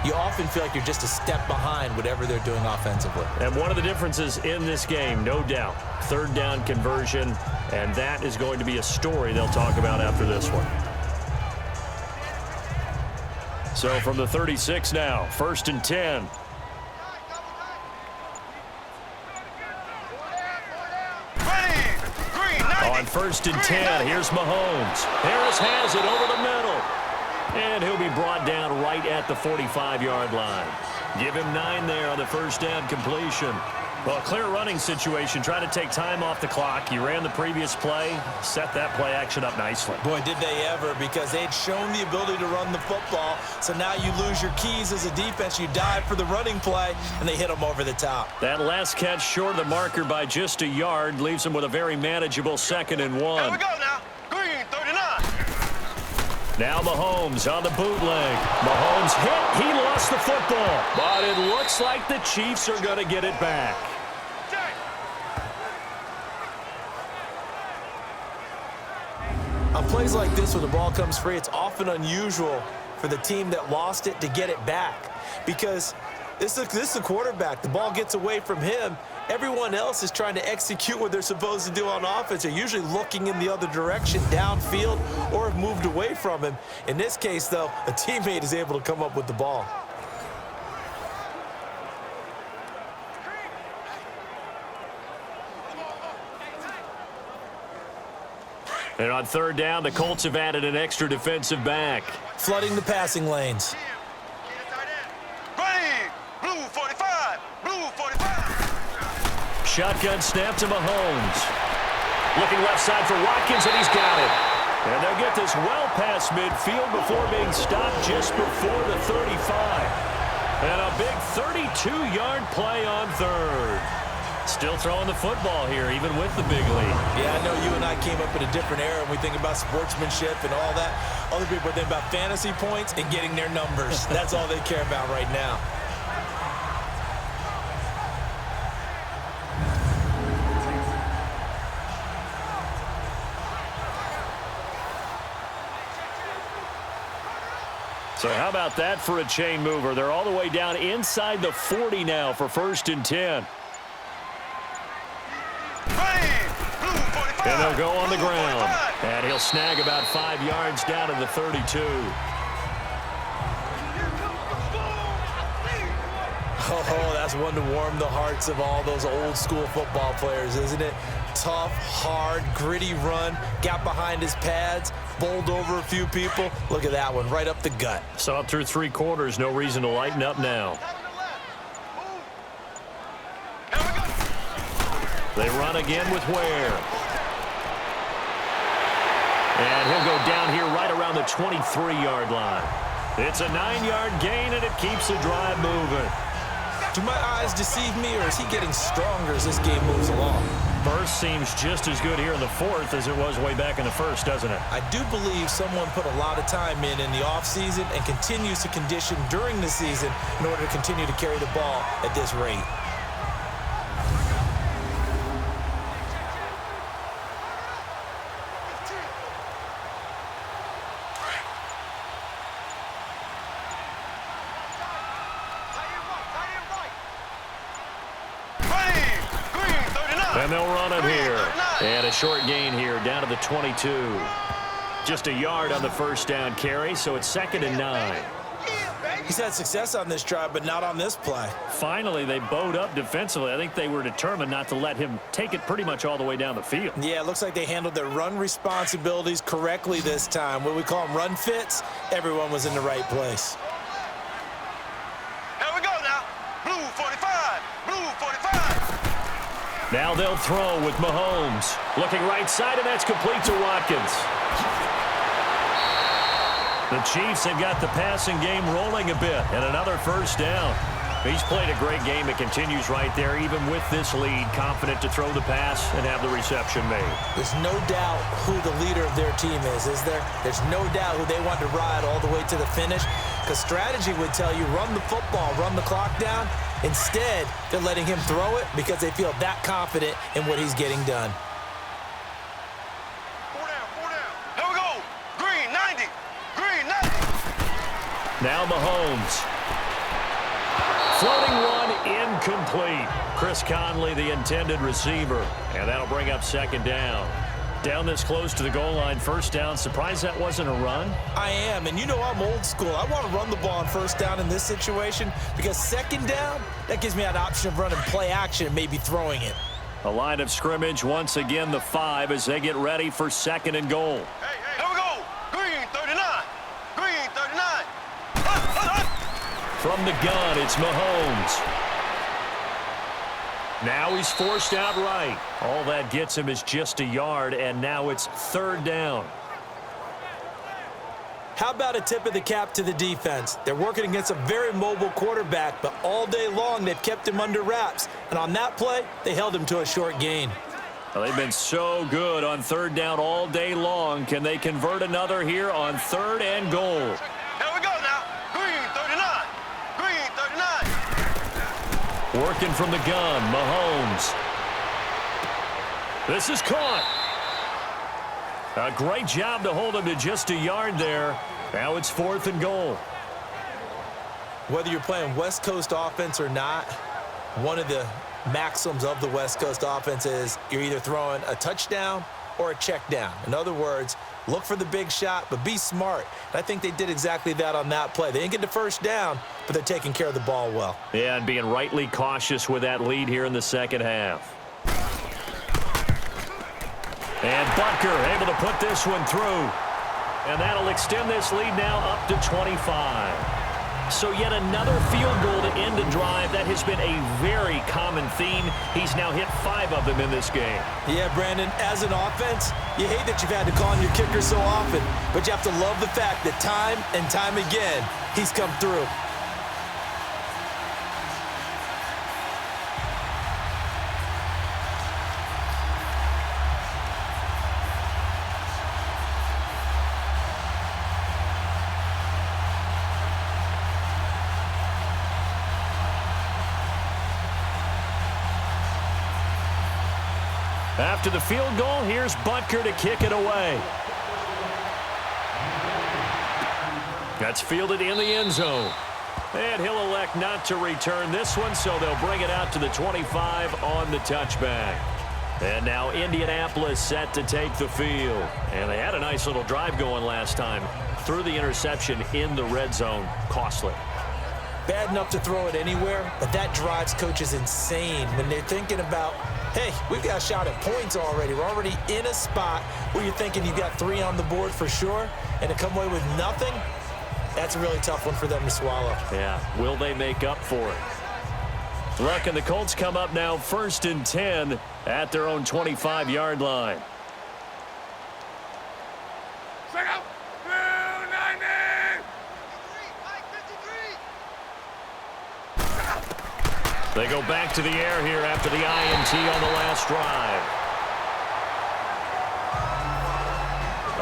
you often feel like you're just a step behind whatever they're doing offensively. And one of the differences in this game, no doubt, third down conversion, and that is going to be a story they'll talk about after this one. So from the 36 now, 1st and 10. On 1st and 10, here's Mahomes. Harris has it over the middle. And he'll be brought down right at the 45-yard line. Give him 9 there on the first down completion. Well, a clear running situation. Trying to take time off the clock. He ran the previous play, set that play action up nicely. Boy, did they ever, because they'd shown the ability to run the football. So now you lose your keys as a defense. You dive for the running play, and they hit them over the top. That last catch short of the marker by just a yard leaves him with a very manageable 2nd and 1. Here we go now. Green, 39. Now Mahomes on the bootleg. Mahomes hit. He lost the football. But it looks like the Chiefs are going to get it back. On plays like this where the ball comes free, it's often unusual for the team that lost it to get it back, because this is the quarterback. The ball gets away from him. Everyone else is trying to execute what they're supposed to do on offense. They're usually looking in the other direction, downfield, or have moved away from him. In this case, though, a teammate is able to come up with the ball. And on 3rd down, the Colts have added an extra defensive back. Flooding the passing lanes. Ready. Blue 45. Blue 45. Shotgun snap to Mahomes. Looking left side for Watkins, and he's got it. And they'll get this well past midfield before being stopped just before the 35. And a big 32-yard play on 3rd. Still throwing the football here, even with the big lead. Yeah, I know you and I came up in a different era, and we think about sportsmanship and all that. Other people think about fantasy points and getting their numbers. That's all they care about right now. So how about that for a chain mover? They're all the way down inside the 40 now for 1st and 10. And they'll go on the ground. And he'll snag about 5 yards down to the 32. Oh, that's one to warm the hearts of all those old school football players, isn't it? Tough, hard, gritty run. Got behind his pads, bowled over a few people. Look at that one, right up the gut. Saw it through 3 quarters. No reason to lighten up now. They run again with Ware. And he'll go down here right around the 23-yard line. It's a 9-yard gain, and it keeps the drive moving. Do my eyes deceive me, or is he getting stronger as this game moves along? Burst seems just as good here in the 4th as it was way back in the 1st, doesn't it? I do believe someone put a lot of time in the offseason and continues to condition during the season in order to continue to carry the ball at this rate. And they'll run it here. And a short gain here down to the 22. Just a yard on the first down carry, so it's 2nd and 9. He's had success on this drive, but not on this play. Finally, they bowed up defensively. I think they were determined not to let him take it pretty much all the way down the field. Yeah, it looks like they handled their run responsibilities correctly this time. What we call them run fits, everyone was in the right place. Here we go now. Blue 45. Blue 45. Now they'll throw with Mahomes. Looking right side, and that's complete to Watkins. The Chiefs have got the passing game rolling a bit, and another first down. He's played a great game. It continues right there, even with this lead, confident to throw the pass and have the reception made. There's no doubt who the leader of their team is there? There's no doubt who they want to ride all the way to the finish, because strategy would tell you run the football, run the clock down. Instead, they're letting him throw it because they feel that confident in what he's getting done. 4 down, 4 down. Here we go. Green 90. Green 90. Now Mahomes. Floating one, incomplete. Chris Conley, the intended receiver. And that'll bring up 2nd down. Down this close to the goal line, first down. Surprised that wasn't a run? I am, and you know I'm old school. I want to run the ball on first down in this situation because second down, that gives me that option of running play action and maybe throwing it. A line of scrimmage, once again the 5 as they get ready for 2nd and goal. Hey, here we go. Green 39. Green 39. From the gun, it's Mahomes. Now he's forced out right. All that gets him is just a yard, and now it's 3rd down. How about a tip of the cap to the defense? They're working against a very mobile quarterback, but all day long they've kept him under wraps. And on that play, they held him to a short gain. Well, they've been so good on 3rd down all day long. Can they convert another here on 3rd and goal? Here we go now. Green 39. Green 39. Working from the gun, Mahomes. This is caught. A great job to hold him to just a yard there. Now it's 4th and goal. Whether you're playing West Coast offense or not, one of the maxims of the West Coast offense is you're either throwing a touchdown or a check down. In other words, look for the big shot, but be smart. And I think they did exactly that on that play. They didn't get the first down, but they're taking care of the ball well. Yeah, and being rightly cautious with that lead here in the second half. And Butker able to put this one through. And that'll extend this lead now up to 25. So yet another field goal to end a drive. That has been a very common theme. He's now hit 5 of them in this game. Yeah, Brandon, as an offense, you hate that you've had to call on your kicker so often, but you have to love the fact that time and time again, he's come through. After the field goal, here's Butker to kick it away. That's fielded in the end zone. And he'll elect not to return this one, so they'll bring it out to the 25 on the touchback. And now Indianapolis set to take the field. And they had a nice little drive going last time. Threw the interception in the red zone. Costly. Bad enough to throw it anywhere, but that drives coaches insane when they're thinking about, hey, we've got a shot at points already. We're already in a spot where you're thinking you've got 3 on the board for sure, and to come away with nothing, that's a really tough one for them to swallow. Yeah, will they make up for it? Look, and the Colts come up now 1st and 10 at their own 25-yard line. They go back to the air here after the INT on the last drive.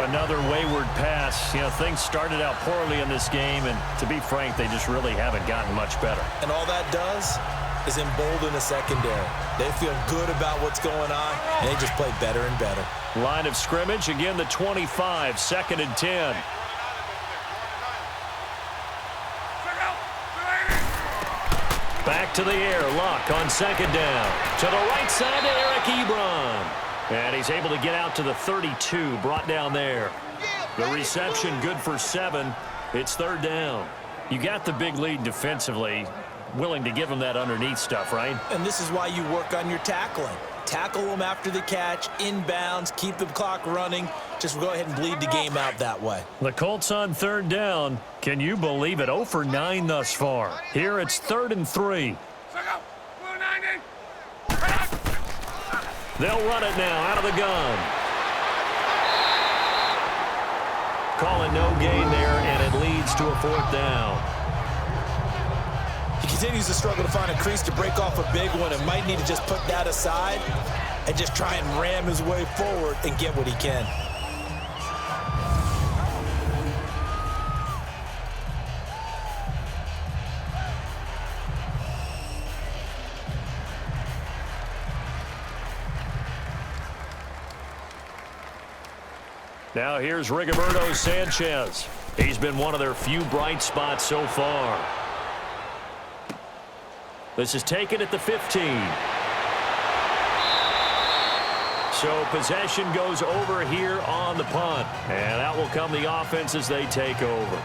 Another wayward pass. You know, things started out poorly in this game, and to be frank, they just really haven't gotten much better. And all that does is embolden the secondary. They feel good about what's going on, and they just play better and better. Line of scrimmage, again the 25, 2nd and 10. Back to the air, Luck on 2nd down. To the right side to Eric Ebron. And he's able to get out to the 32, brought down there. The reception good for 7. It's 3rd down. You got the big lead defensively. Willing to give him that underneath stuff, right? And this is why you work on your tackling. Tackle them after the catch, inbounds, keep the clock running. Just go ahead and bleed the game out that way. The Colts on 3rd down. Can you believe it? 0 for 9 thus far. Here it's 3rd and 3. They'll run it now out of the gun. Calling no gain there, and it leads to a 4th down. He continues to struggle to find a crease to break off a big one and might need to just put that aside and just try and ram his way forward and get what he can. Now here's Rigoberto Sanchez. He's been one of their few bright spots so far. This is taken at the 15. So possession goes over here on the punt. And out will come the offense as they take over.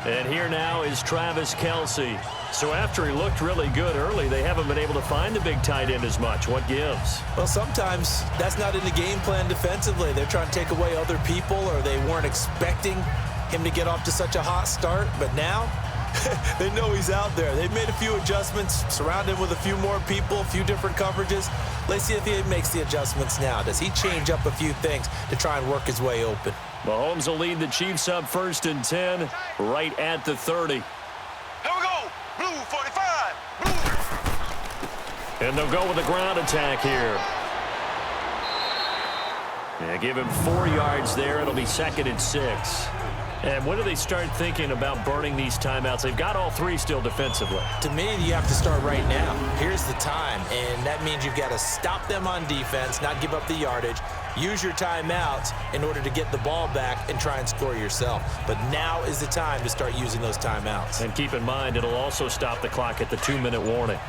And here now is Travis Kelce. So after he looked really good early, they haven't been able to find the big tight end as much. What gives? Well, sometimes that's not in the game plan defensively. They're trying to take away other people, or they weren't expecting him to get off to such a hot start. But now they know he's out there. They've made a few adjustments, surrounded him with a few more people, a few different coverages. Let's see if he makes the adjustments now. Does he change up a few things to try and work his way open? Mahomes will lead the Chiefs up 1st and 10, right at the 30. Here we go. Blue 45. Blue. And they'll go with a ground attack here. Yeah, give him 4 yards there. It'll be 2nd and 6. And when do they start thinking about burning these timeouts? They've got all 3 still defensively. To me, you have to start right now. Here's the time, and that means you've got to stop them on defense, not give up the yardage, use your timeouts in order to get the ball back and try and score yourself. But now is the time to start using those timeouts. And keep in mind, it'll also stop the clock at the 2-minute warning.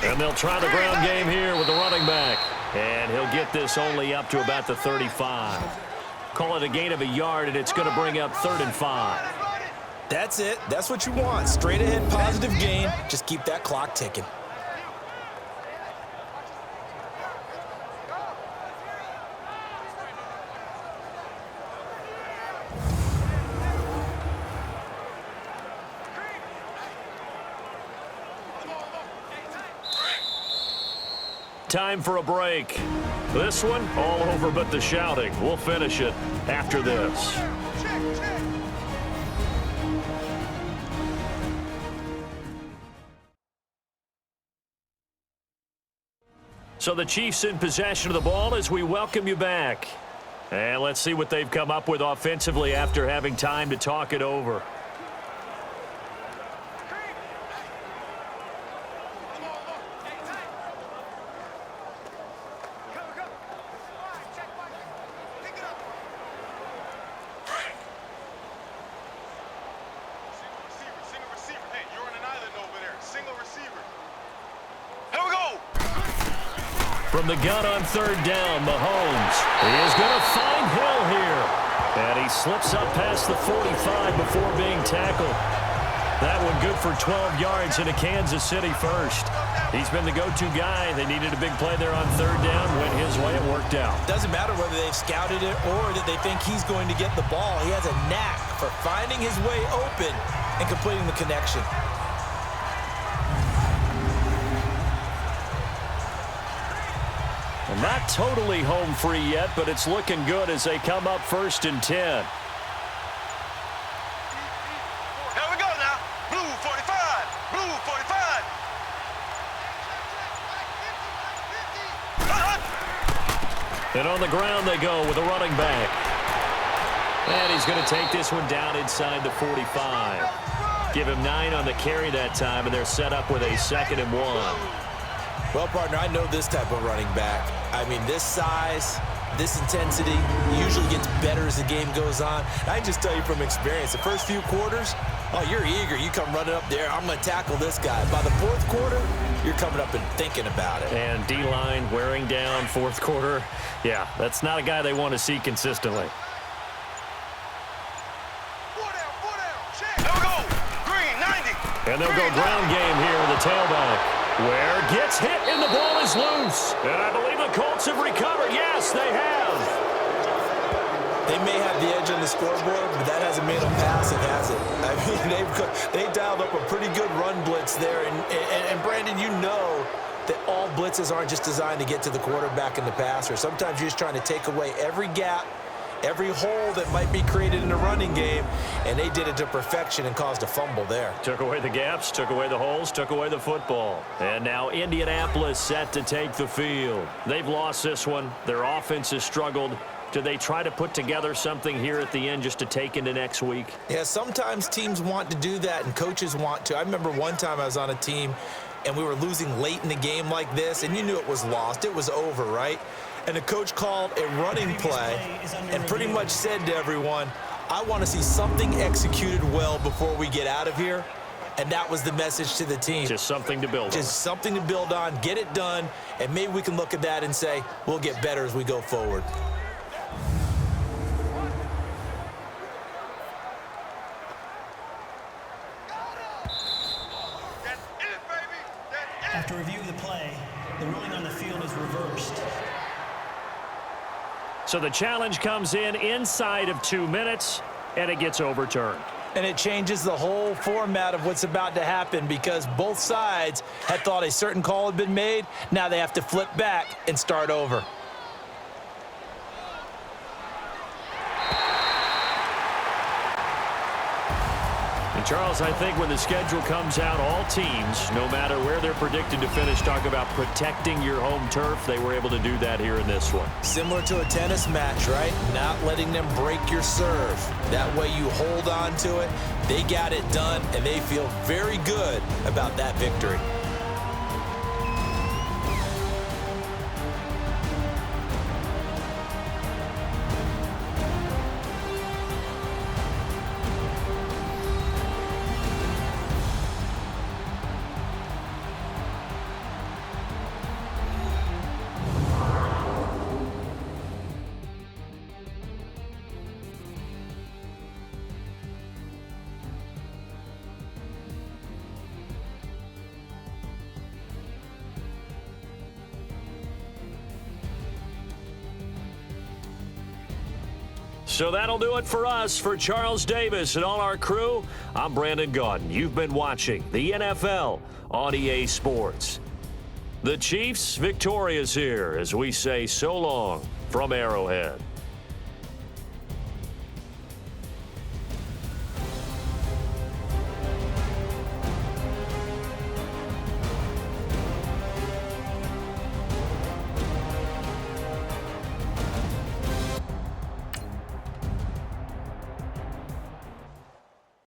And they'll try the ground game here with the running back. And he'll get this only up to about the 35. Call it a gain of a yard, and it's going to bring up 3rd and 5. That's it. That's what you want. Straight ahead, positive gain. Just keep that clock ticking. Time for a break. This one, all over but the shouting. We'll finish it after this. So the Chiefs in possession of the ball as we welcome you back. And let's see what they've come up with offensively after having time to talk it over. From the gun on 3rd down, Mahomes. He is going to find Hill here. And he slips up past the 45 before being tackled. That one good for 12 yards into Kansas City first. He's been the go-to guy. They needed a big play there on 3rd down. Went his way. It worked out. Doesn't matter whether they've scouted it or that they think he's going to get the ball. He has a knack for finding his way open and completing the connection. Not totally home free yet, but it's looking good as they come up 1st and 10. Here we go now. Blue 45. Blue 45. And on the ground they go with a running back. And he's going to take this one down inside the 45. Give him 9 on the carry that time, and they're set up with a 2nd and 1. Well, partner, I know this type of running back. I mean, this size, this intensity usually gets better as the game goes on. I can just tell you from experience, the first few quarters, oh, you're eager. You come running up there, I'm going to tackle this guy. By the 4th quarter, you're coming up and thinking about it. And D-line wearing down 4th quarter. Yeah, that's not a guy they want to see consistently. There we go. Green 90. And they'll go ground game here with the tailback. Where gets hit and the ball is loose. And I believe the Colts have recovered. Yes, they have. They may have the edge on the scoreboard, but that hasn't made them pass it, has it? I mean, they dialed up a pretty good run blitz there. And Brandon, you know that all blitzes aren't just designed to get to the quarterback in the passer. Sometimes you're just trying to take away every gap, every hole that might be created in the running game, and they did it to perfection and caused a fumble there. Took away the gaps, took away the holes, took away the football. And now Indianapolis set to take the field. They've lost this one. Their offense has struggled. Do they try to put together something here at the end just to take into next week? Yeah, sometimes teams want to do that and coaches want to. I remember one time I was on a team and we were losing late in the game like this, and you knew it was lost. It was over, right? And the coach called a running play and pretty much said to everyone, I want to see something executed well before we get out of here. and that was the message to the team. Just something to build on. Just something to build on, get it done, and maybe we can look at that and say, we'll get better as we go forward. That's it, baby. That's it. After review of the play, the ruling on the field is reversed. So the challenge comes in inside of 2 minutes, and it gets overturned. And it changes the whole format of what's about to happen because both sides had thought a certain call had been made. Now they have to flip back and start over. And Charles, I think when the schedule comes out, all teams, no matter where they're predicted to finish, talk about protecting your home turf. They were able to do that here in this one. Similar to a tennis match, right? Not letting them break your serve. That way you hold on to it. They got it done, and they feel very good about that victory. So that'll do it for us. For Charles Davis and all our crew, I'm Brandon Gaudin. You've been watching the NFL on EA Sports. The Chiefs victorious here as we say so long from Arrowhead.